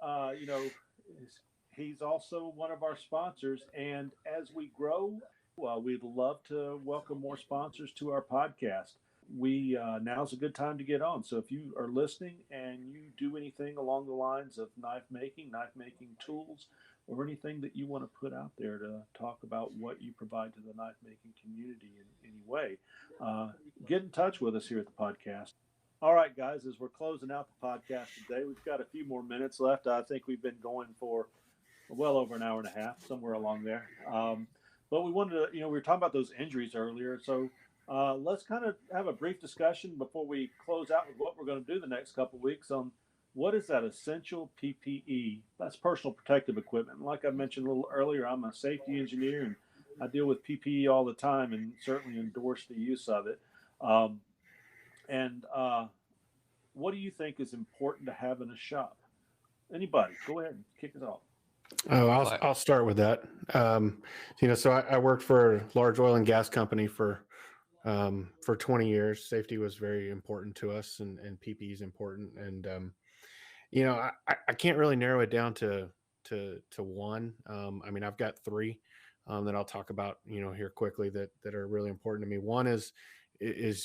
he's also one of our sponsors, and as we grow, we'd love to welcome more sponsors to our podcast. We now's a good time to get on. So if you are listening and you do anything along the lines of knife making tools, or anything that you want to put out there to talk about what you provide to the knife making community in any way, get in touch with us here at the podcast. All right, guys, as we're closing out the podcast today, we've got a few more minutes left. I think we've been going for well over an hour and a half, somewhere along there. But we wanted to, we were talking about those injuries earlier. So let's kind of have a brief discussion before we close out with what we're going to do the next couple of weeks on what is that essential PPE. That's personal protective equipment. Like I mentioned a little earlier, I'm a safety engineer, and I deal with PPE all the time and certainly endorse the use of it. And what do you think is important to have in a shop? Anybody, go ahead and kick us off. Oh, I'll start with that. So I worked for a large oil and gas company for 20 years. Safety was very important to us, and PPE is important. And I can't really narrow it down to one. I mean, I've got three that I'll talk about here quickly that are really important to me. One is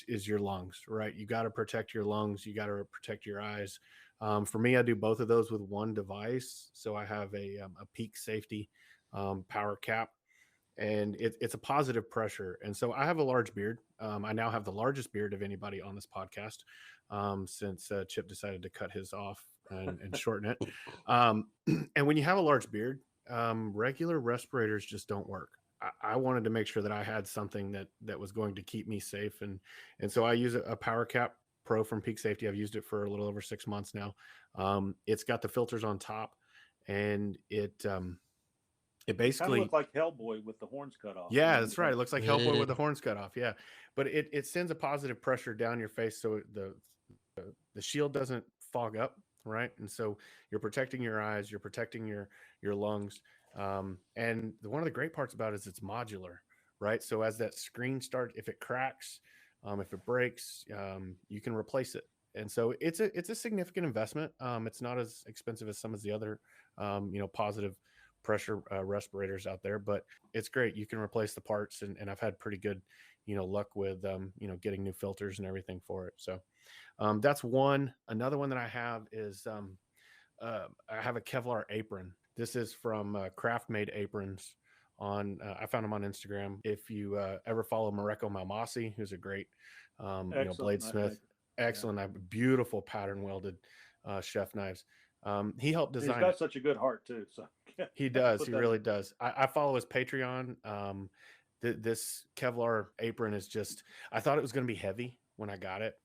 your lungs, right? You got to protect your lungs. You got to protect your eyes. For me, I do both of those with one device. So I have a peak safety power cap, and it's a positive pressure. And so I have a large beard. I now have the largest beard of anybody on this podcast, since Chip decided to cut his off and shorten it. And when you have a large beard, regular respirators just don't work. I wanted to make sure that I had something that was going to keep me safe, and so I use a Power Cap Pro from Peak Safety. I've used it for a little over 6 months now. It's got the filters on top, and it basically kind of look like Hellboy with the horns cut off. Yeah, that's right. It looks like Hellboy Yeah. with the horns cut off. Yeah, but it sends a positive pressure down your face, so the shield doesn't fog up, right? And so you're protecting your eyes, you're protecting your lungs. And one of the great parts about it is it's modular, right? So as that screen starts, if it cracks, if it breaks, you can replace it. And so it's a significant investment. It's not as expensive as some of the other, positive pressure respirators out there, but it's great. You can replace the parts, and I've had pretty good, luck with, getting new filters and everything for it. So that's one. Another one that I have is I have a Kevlar apron. This is from Craft Made Aprons. I found him on Instagram. If you ever follow Mareko Malmasi, who's a great bladesmith, excellent, beautiful pattern welded chef knives. He helped design. He's got such a good heart too. So he does. He really does. I follow his Patreon. This Kevlar apron is just. I thought it was going to be heavy when I got it,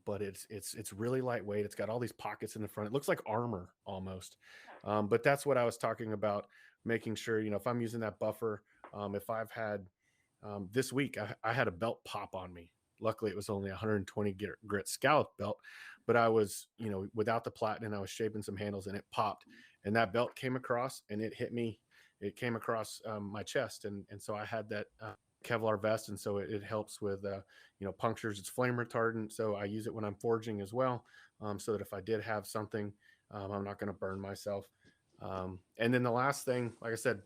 but it's really lightweight. It's got all these pockets in the front. It looks like armor almost. But that's what I was talking about. Making sure, if I'm using that buffer, if I've had this week, I had a belt pop on me. Luckily, it was only 120 grit scallop belt, but I was, without the platinum, I was shaping some handles and it popped, and that belt came across and it hit me. It came across my chest, and so I had that Kevlar vest, and so it helps with punctures. It's flame retardant, so I use it when I'm forging as well, so that if I did have something, I'm not going to burn myself. And then the last thing, like I said,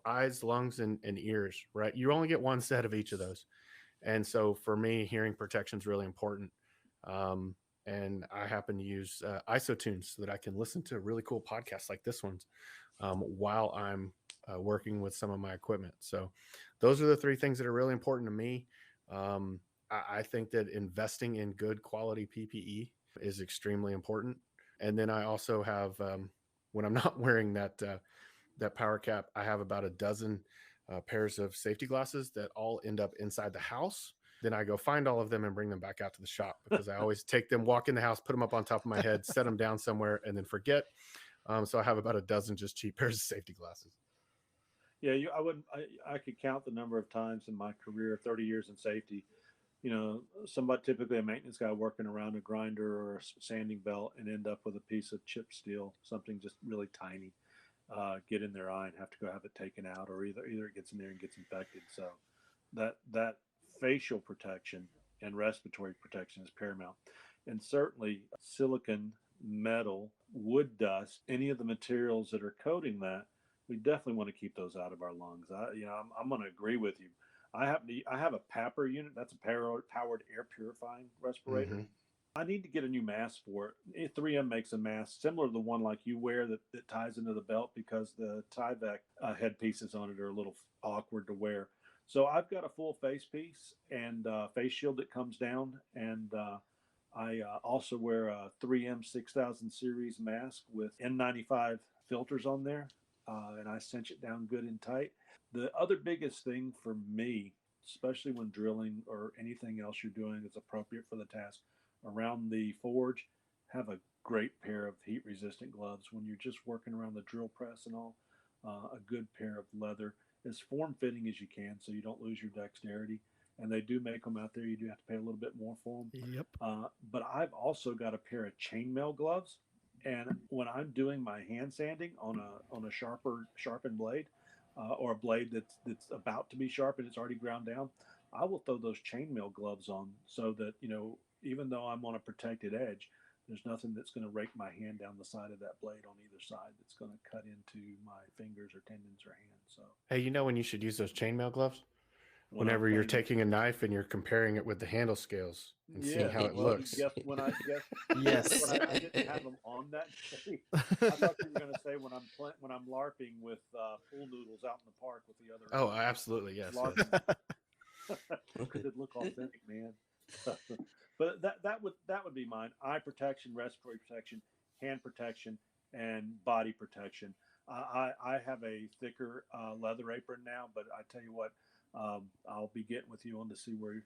eyes, lungs, and ears. Right, you only get one set of each of those. And so for me, hearing protection is really important. And I happen to use isotunes so that I can listen to really cool podcasts like this one while I'm working with some of my equipment. So those are the three things that are really important to me. I think that investing in good quality PPE is extremely important. And then I also have, when I'm not wearing that power cap, I have about a dozen pairs of safety glasses that all end up inside the house. Then I go find all of them and bring them back out to the shop, because I always take them, walk in the house, put them up on top of my head, set them down somewhere, and then forget. So I have about a dozen just cheap pairs of safety glasses. Yeah, I could count the number of times in my career, 30 years in safety, somebody, typically a maintenance guy, working around a grinder or a sanding belt and end up with a piece of chip steel, something just really tiny, get in their eye and have to go have it taken out, or either it gets in there and gets infected. So that facial protection and respiratory protection is paramount. And certainly silicon, metal, wood dust, any of the materials that are coating that, we definitely want to keep those out of our lungs. I'm going to agree with you. I have a PAPR unit. That's a powered air purifying respirator. Mm-hmm. I need to get a new mask for it. 3M makes a mask similar to the one like you wear that ties into the belt, because the Tyvek headpieces on it are a little awkward to wear. So I've got a full face piece and face shield that comes down, and I also wear a 3M 6000 series mask with N95 filters on there, and I cinch it down good and tight. The other biggest thing for me, especially when drilling or anything else you're doing that's appropriate for the task around the forge, have a great pair of heat resistant gloves when you're just working around the drill press and all. A good pair of leather, as form fitting as you can, so you don't lose your dexterity. And they do make them out there. You do have to pay a little bit more for them. Yep. But I've also got a pair of chainmail gloves, and when I'm doing my hand sanding on a sharpened blade, or a blade that's about to be sharpened, it's already ground down, I will throw those chainmail gloves on, so that even though I'm on a protected edge, there's nothing that's going to rake my hand down the side of that blade on either side that's going to cut into my fingers or tendons or hands. So hey, when you should use those chainmail gloves? whenever you're taking a knife and you're comparing it with the handle scales and seeing how it looks. Guess when I Yes. when I didn't have them on that day. I thought you were going to say when I'm LARPing with pool noodles out in the park with the other. Oh, absolutely, yes. Because it look authentic, man. But that would be mine. Eye protection, respiratory protection, hand protection, and body protection. I have a thicker leather apron now, but I tell you what, I'll be getting with you on to see where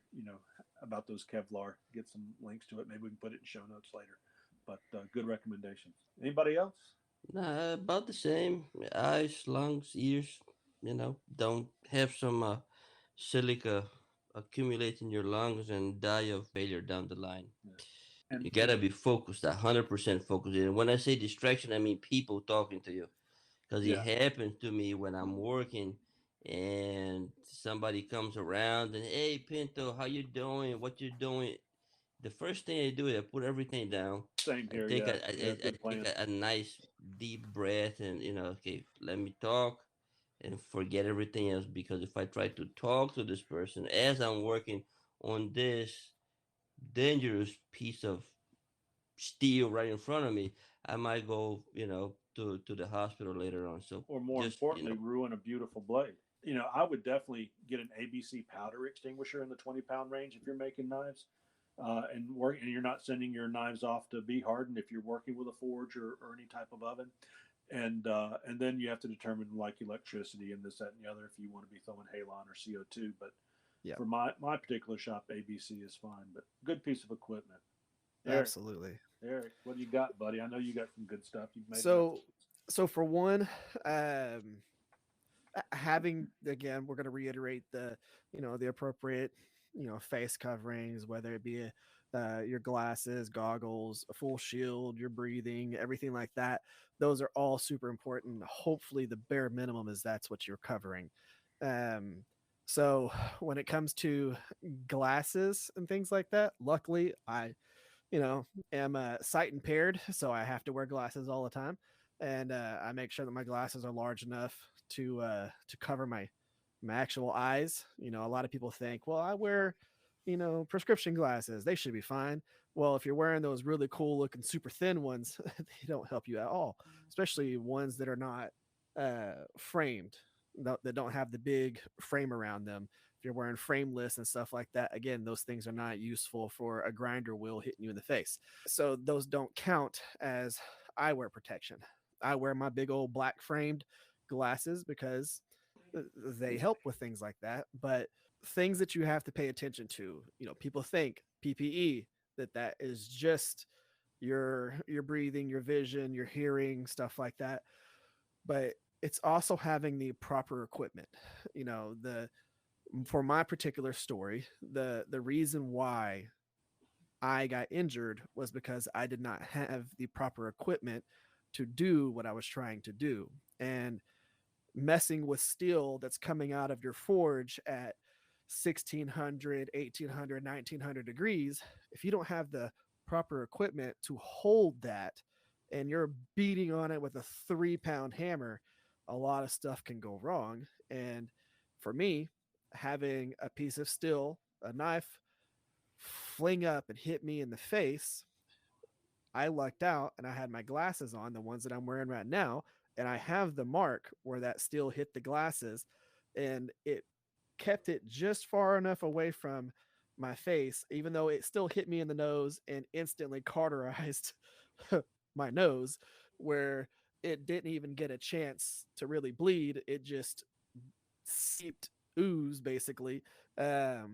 about those Kevlar. Get some links to it. Maybe we can put it in show notes later. But good recommendations. Anybody else? Nah, about the same. Eyes, lungs, ears. Don't have some silica accumulate in your lungs and die of failure down the line. Yeah. You gotta be focused, 100% focused. And when I say distraction, I mean people talking to you. Because it happens to me when I'm working and somebody comes around and, hey, Pinto, how you doing? What you doing? The first thing I do is I put everything down. Same here. I take a nice deep breath and, okay, let me talk and forget everything else. Because if I try to talk to this person as I'm working on this dangerous piece of steel right in front of me, I might go, to the hospital later on. So, or more importantly, ruin a beautiful blade. I would definitely get an ABC powder extinguisher in the 20-pound range if you're making knives, and you're not sending your knives off to be hardened if you're working with a forge or any type of oven. And then you have to determine like electricity and this, that, and the other if you want to be throwing halon or CO2. But for my particular shop, ABC is fine. But good piece of equipment. Absolutely. Eric, what do you got, buddy? I know you got some good stuff. You've made so for one, having, again, we're going to reiterate the appropriate face coverings, whether it be your glasses, goggles, a full shield, your breathing, everything like that. Those are all super important. Hopefully the bare minimum is that's what you're covering. So when it comes to glasses and things like that, luckily I am sight impaired, so I have to wear glasses all the time, and I make sure that my glasses are large enough to cover my actual eyes. A lot of people think, well, I wear prescription glasses, they should be fine. Well, if you're wearing those really cool looking super thin ones, they don't help you at all, especially ones that are not framed, that don't have the big frame around them. If you're wearing frameless and stuff like that, again, those things are not useful for a grinder wheel hitting you in the face. So those don't count as eyewear protection. I wear my big old black framed glasses because they help with things like that. But things that you have to pay attention to, people think PPE, that is just your breathing, your vision, your hearing, stuff like that. But it's also having the proper equipment. For my particular story, the reason why I got injured was because I did not have the proper equipment to do what I was trying to do. And messing with steel that's coming out of your forge at 1600, 1800, 1900 degrees, if you don't have the proper equipment to hold that and you're beating on it with a 3-pound hammer, a lot of stuff can go wrong. And for me, having a piece of steel, a knife, fling up and hit me in the face, I lucked out and I had my glasses on, the ones that I'm wearing right now, and I have the mark where that steel hit the glasses, and it kept it just far enough away from my face, even though it still hit me in the nose and instantly cauterized my nose, where it didn't even get a chance to really bleed. It just seeped ooze, basically. I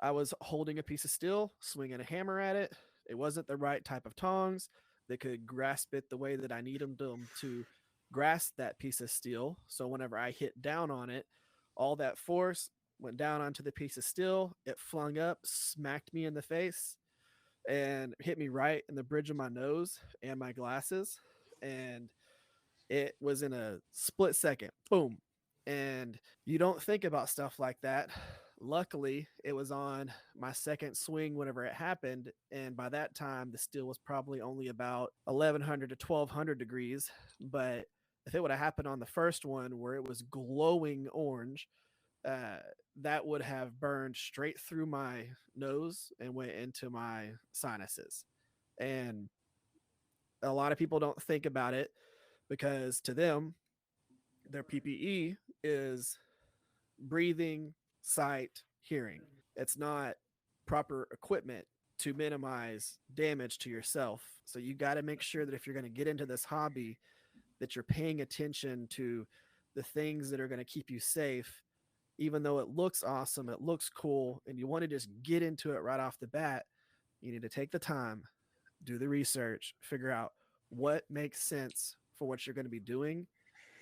was holding a piece of steel, swinging a hammer at it. It wasn't the right type of tongs that could grasp it the way that I need them to grasp that piece of steel. So whenever I hit down on it, all that force went down onto the piece of steel. It flung up, smacked me in the face, and hit me right in the bridge of my nose and my glasses. And it was in a split second. Boom. And you don't think about stuff like that. Luckily, it was on my second swing whenever it happened. And by that time, the steel was probably only about 1100 to 1200 degrees. But if it would have happened on the first one where it was glowing orange, that would have burned straight through my nose and went into my sinuses. And a lot of people don't think about it because to them, their PPE is breathing, sight, hearing. It's not proper equipment to minimize damage to yourself. So you got to make sure that if you're going to get into this hobby, that you're paying attention to the things that are going to keep you safe, even though it looks awesome, it looks cool, and you want to just get into it right off the bat. You need to take the time, do the research, figure out what makes sense for what you're going to be doing,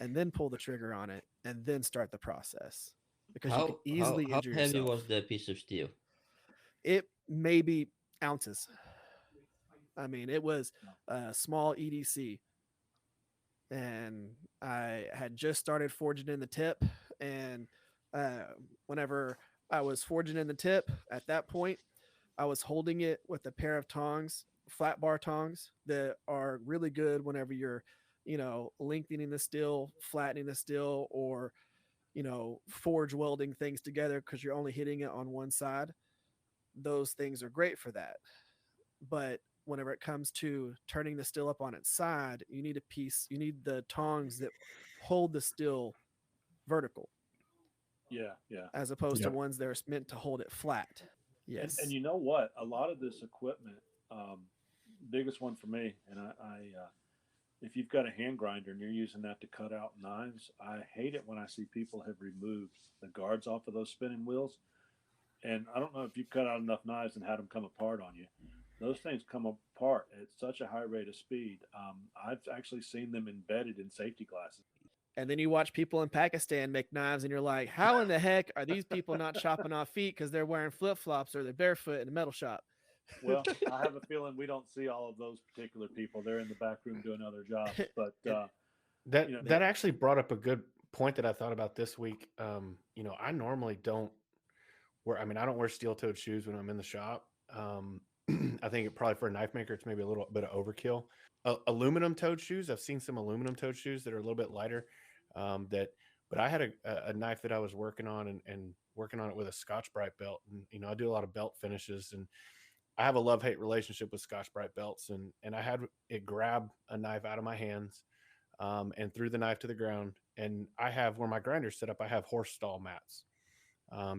and then pull the trigger on it and then start the process because you could easily how injure heavy yourself. was that piece of steel? It may be ounces. I mean, it was a small EDC, and I had just started forging in the tip. And whenever I was forging in the tip, at that point, I was holding it with a pair of tongs, flat bar tongs that are really good whenever you're, lengthening the steel, flattening the steel, or forge welding things together because you're only hitting it on one side. Those things are great for that. But whenever it comes to turning the steel up on its side, you need the tongs that hold the steel vertical. Yeah, yeah. As opposed to Yep. ones that are meant to hold it flat. Yes. And you know what? A lot of this equipment, biggest one for me, and if you've got a hand grinder and you're using that to cut out knives, I hate it when I see people have removed the guards off of those spinning wheels. And I don't know if you've cut out enough knives and had them come apart on you. Those things come apart at such a high rate of speed. I've actually seen them embedded in safety glasses. And then you watch people in Pakistan make knives, and you're like, how in the heck are these people not chopping off feet because they're wearing flip flops or they're barefoot in a metal shop? Well, I have a feeling we don't see all of those particular people. They're in the back room doing other jobs. But that actually brought up a good point that I thought about this week. I normally don't wear. I mean, I don't wear steel-toed shoes when I'm in the shop. I think probably for a knife maker, it's maybe a little bit of overkill. Aluminum-toed shoes. I've seen some aluminum-toed shoes that are a little bit lighter. But I had a knife that I was working on and working on it with a Scotch-Brite belt. And I do a lot of belt finishes, and I have a love-hate relationship with Scotch-Brite belts. And I had it grab a knife out of my hands and threw the knife to the ground. And I have, where my grinder's set up, I have horse stall mats.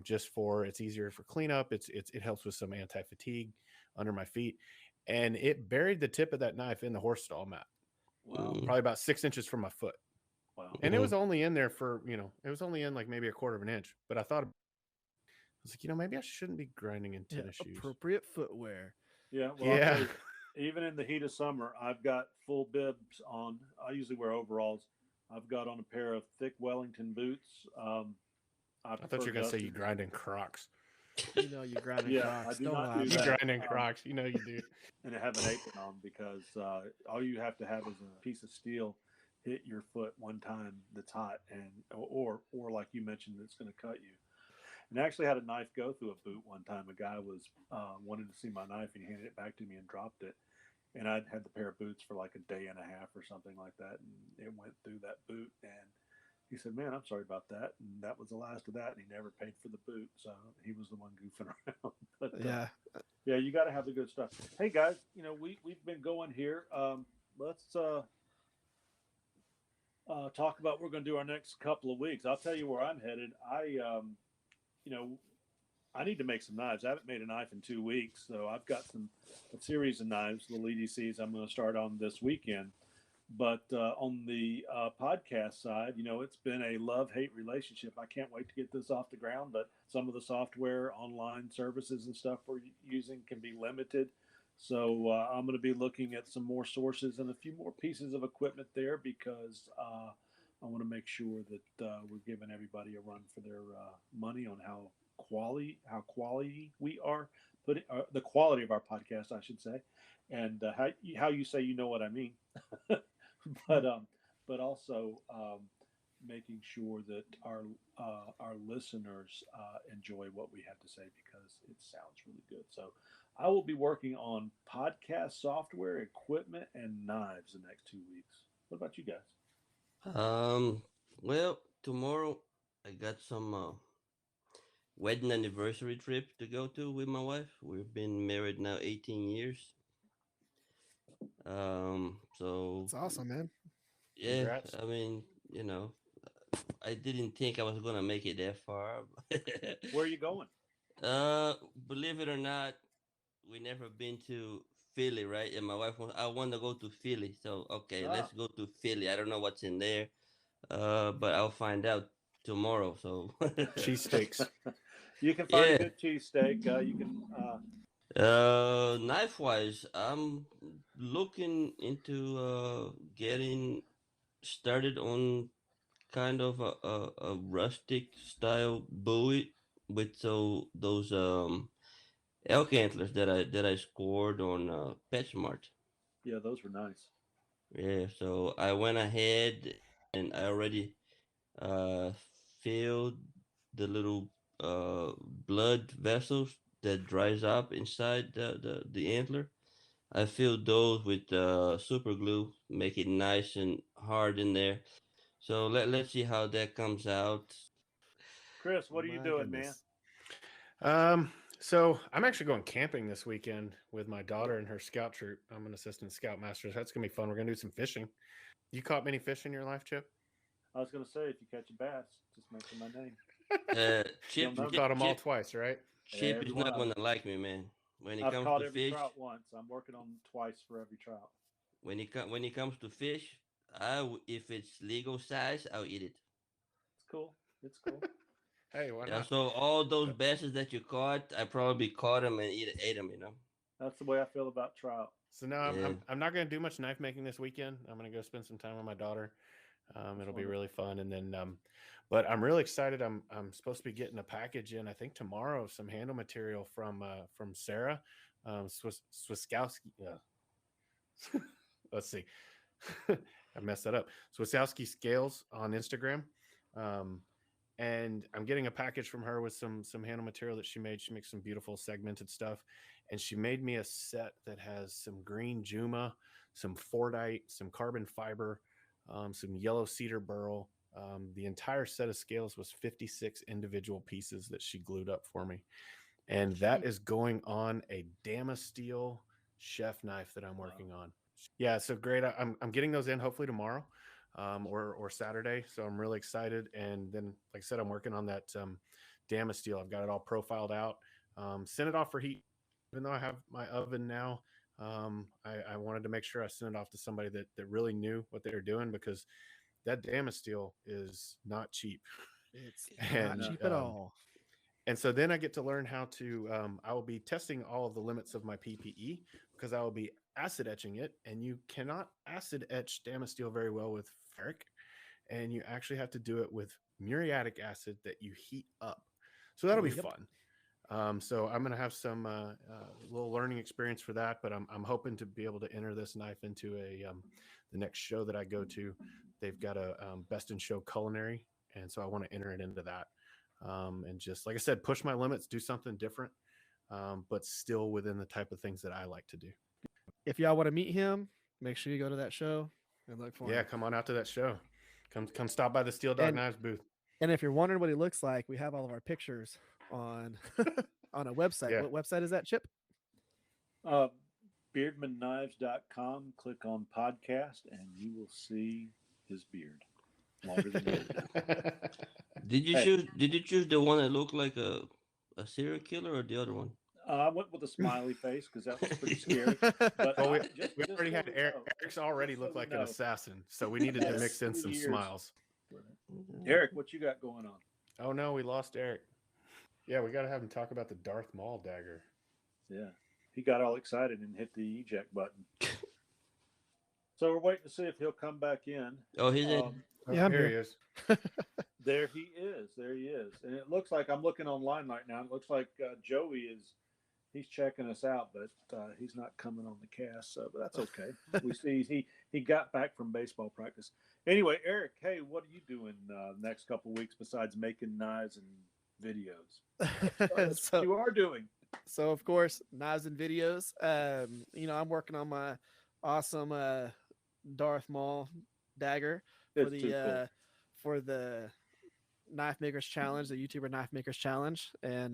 Just for it's easier for cleanup. It helps with some anti-fatigue under my feet, and it buried the tip of that knife in the horse stall mat. Wow. Probably about 6 inches from my foot. Wow. And it was only in there for it was only in like maybe a quarter of an inch. But I was like, maybe I shouldn't be grinding in tennis shoes. Appropriate footwear. Yeah. Well, yeah. Even in the heat of summer, I've got full bibs on. I usually wear overalls. I've got on a pair of thick Wellington boots. I thought you were gonna say you grind in Crocs. You grind in Crocs. I do not do You that. grind in Crocs. You do. And I have an apron on because all you have to have is a piece of steel hit your foot one time that's hot, and or like you mentioned, it's going to cut you. And I actually had a knife go through a boot one time. A guy was wanted to see my knife, and he handed it back to me and dropped it. And I'd had the pair of boots for like a day and a half or something like that, and it went through that boot. And he said, "Man, I'm sorry about that." And that was the last of that. And he never paid for the boot, so he was the one goofing around. But yeah, you got to have the good stuff. Hey guys, we've been going here. Let's talk about what we're going to do our next couple of weeks. I'll tell you where I'm headed. I need to make some knives. I haven't made a knife in 2 weeks, so I've got a series of knives, little EDCs I'm going to start on this weekend. But on the podcast side, it's been a love-hate relationship. I can't wait to get this off the ground, but some of the software, online services and stuff we're using can be limited. So I'm going to be looking at some more sources and a few more pieces of equipment there because I want to make sure that we're giving everybody a run for their money on how quality we are, the quality of our podcast, I should say, and how you say what I mean. but also making sure that our listeners enjoy what we have to say because it sounds really good. So I will be working on podcast software, equipment, and knives the next 2 weeks. What about you guys? Well, tomorrow I got some wedding anniversary trip to go to with my wife. We've been married now 18 years. So It's awesome, man. yeah, Congrats. I mean, I didn't think I was gonna make it that far. Where are you going? Believe it or not, we never been to Philly, right? And my wife wants, I want to go to Philly. So okay, Ah, let's go to Philly. I don't know what's in there. But I'll find out tomorrow. So Cheesesteaks. you can find a yeah. good cheesesteak. You can. Knife wise, I'm looking into getting started on kind of a rustic style buoy with those elk antlers that I scored on PetSmart. Yeah, those were nice. Yeah, so I went ahead and I already uh filled the little blood vessels that dries up inside the antler. I filled those with super glue, make it nice and hard in there. So let's see how that comes out. Chris, what are you My doing, man? goodness. So I'm actually going camping this weekend with my daughter and her scout troop. I'm an assistant scoutmaster. So that's gonna be fun. We're gonna do some fishing. You caught many fish in your life, Chip? I was going to say, if you catch a bass, just mention my name. Chip, You'll know You me. caught them all Chip, twice, right? Chip Every is one not of them. gonna like me, man. When it I've comes caught to every fish, trout once. I'm working on twice for every trout. when it comes to fish, if it's legal size, I'll eat it. It's cool. It's cool. Hey, why Yeah, not? so all those basses that you caught, I probably caught them and ate them, That's the way I feel about trout. So no, Yeah. I'm not gonna do much knife making this weekend. I'm gonna go spend some time with my daughter. It'll be really fun, and then but I'm really excited. I'm supposed to be getting a package in, I think tomorrow, of some handle material from Sarah, Swiskowski. Let's see, I messed that up. Swiskowski Scales on Instagram, um, and I'm getting a package from her with some handle material that she made. She makes some beautiful segmented stuff, and she made me a set that has some green Juma, some Fordite, some carbon fiber, some yellow cedar burl. The entire set of scales was 56 individual pieces that she glued up for me, and that is going on a Damasteel chef knife that I'm working on. Yeah, so great. I'm getting those in hopefully tomorrow, or Saturday. So I'm really excited. And then, like I said, I'm working on that Damasteel. I've got it all profiled out. Sent it off for heat, even though I have my oven now. I wanted to make sure I sent it off to somebody that really knew what they were doing, because that Damasteel is not cheap. It's And not cheap at all. and so then I get to learn how to, I will be testing all of the limits of my PPE, because I will be acid etching it. And you cannot acid etch Damasteel very well with ferric. And you actually have to do it with muriatic acid that you heat up. So that'll be Yep. fun. So I'm going to have some little learning experience for that. But I'm hoping to be able to enter this knife into the next show that I go to. They've got a best in show culinary. And so I want to enter it into that. And just like I said, push my limits, do something different, but still within the type of things that I like to do. If y'all want to meet him, make sure you go to that show and look for Yeah, him. come on out to that show. Come stop by the Steel Dog And- Knives booth. And if you're wondering what he looks like, we have all of our pictures on on a website. Yeah. What website is that, Chip? Beardmanknives.com. Click on podcast, and you will see his beard longer than yours. Did you choose the one that looked like a serial killer or the other one? I went with a smiley face because that was pretty scary. But Well, we just already so had we Eric. know, Eric's already just so looked we like an know. assassin, so we needed to Yes, mix in 3 some years. smiles. Eric, what you got going on? Oh no, we lost Eric. Yeah, we got to have him talk about the Darth Maul dagger. Yeah, he got all excited and hit the eject button. So we're waiting to see if he'll come back in. Oh, he's in. Oh, Yeah, I'm here here. he is. There he is. There he is. And it looks like, I'm looking online right now. It looks like Joey he's checking us out, but he's not coming on the cast. So, but that's okay. We see he got back from baseball practice. Anyway, Eric, hey, what are you doing next couple of weeks besides making knives and videos? That's what you are doing. So of course, knives and videos. I'm working on my awesome Darth Maul dagger It's too cool. for the Knife Makers Challenge, the YouTuber Knife Makers Challenge, and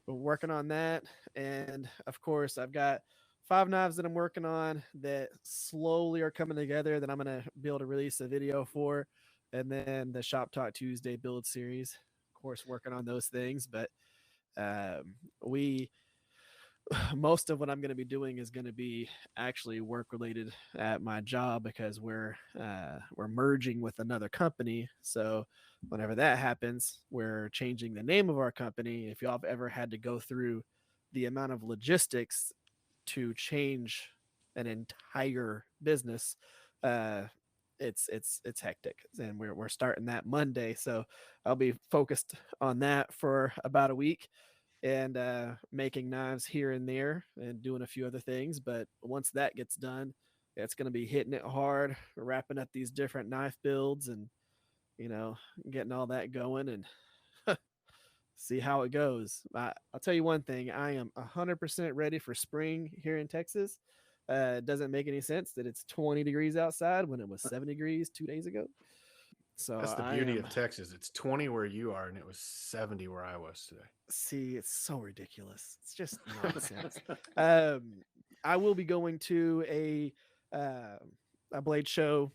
we're working on that. And of course, I've got 5 knives that I'm working on that slowly are coming together that I'm going to be able to release a video for. And then the Shop Talk Tuesday build series, of course, working on those things. But we most of what I'm going to be doing is going to be actually work related at my job because we're merging with another company. So whenever that happens, we're changing the name of our company. If y'all have ever had to go through the amount of logistics to change an entire business, it's hectic, and we're starting that Monday. So I'll be focused on that for about a week and making knives here and there and doing a few other things. But once that gets done, it's going to be hitting it hard, wrapping up these different knife builds and, getting all that going and see how it goes. I'll tell you one thing. I am 100% ready for spring here in Texas. It doesn't make any sense that it's 20 degrees outside when it was 7 degrees 2 days ago. So that's the beauty of Texas. It's 20 where you are, and it was 70 where I was today. See, it's so ridiculous. It's just nonsense. I will be going to a blade show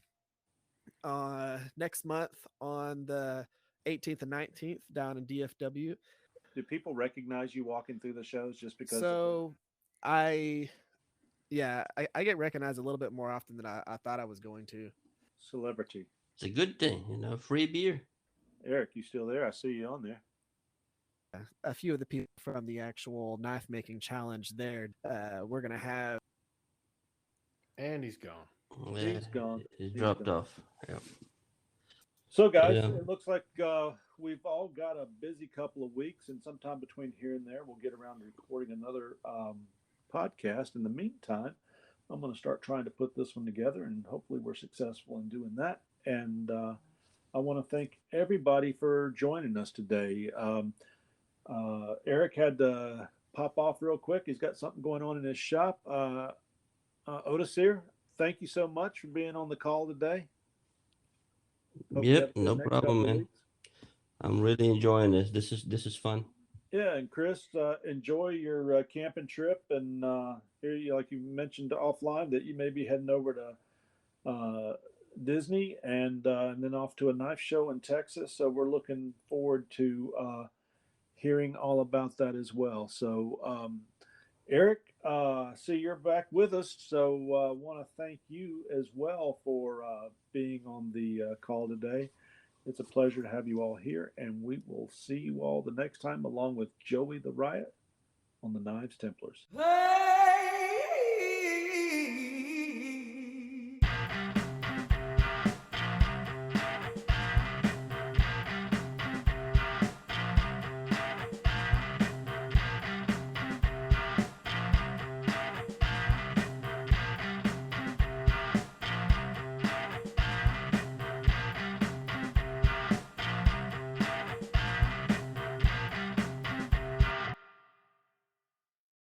next month on the 18th and 19th down in DFW. Do people recognize you walking through the shows just because? So, I get recognized a little bit more often than I thought I was going to. Celebrity. It's a good thing, free beer. Eric, you still there? I see you on there. A few of the people from the actual knife making challenge there, we're going to have. And he's gone. Yeah, he's gone. He's dropped off. Yeah. So, guys, it looks like we've all got a busy couple of weeks, and sometime between here and there, we'll get around to recording another podcast. In the meantime, I'm going to start trying to put this one together, and hopefully we're successful in doing that. And I want to thank everybody for joining us today. Eric had to pop off real quick. He's got something going on in his shop. Otis here, thank you so much for being on the call today. Yep, no problem, man. I'm really enjoying this. This is fun. Yeah, and Chris, enjoy your camping trip. And here, like you mentioned offline, that you may be heading over to Disney and then off to a knife show in Texas. So we're looking forward to hearing all about that as well. So Eric, see you're back with us. So want to thank you as well for being on the call today. It's a pleasure to have you all here, and we will see you all the next time along with Joey the Riot on the Knives Templars.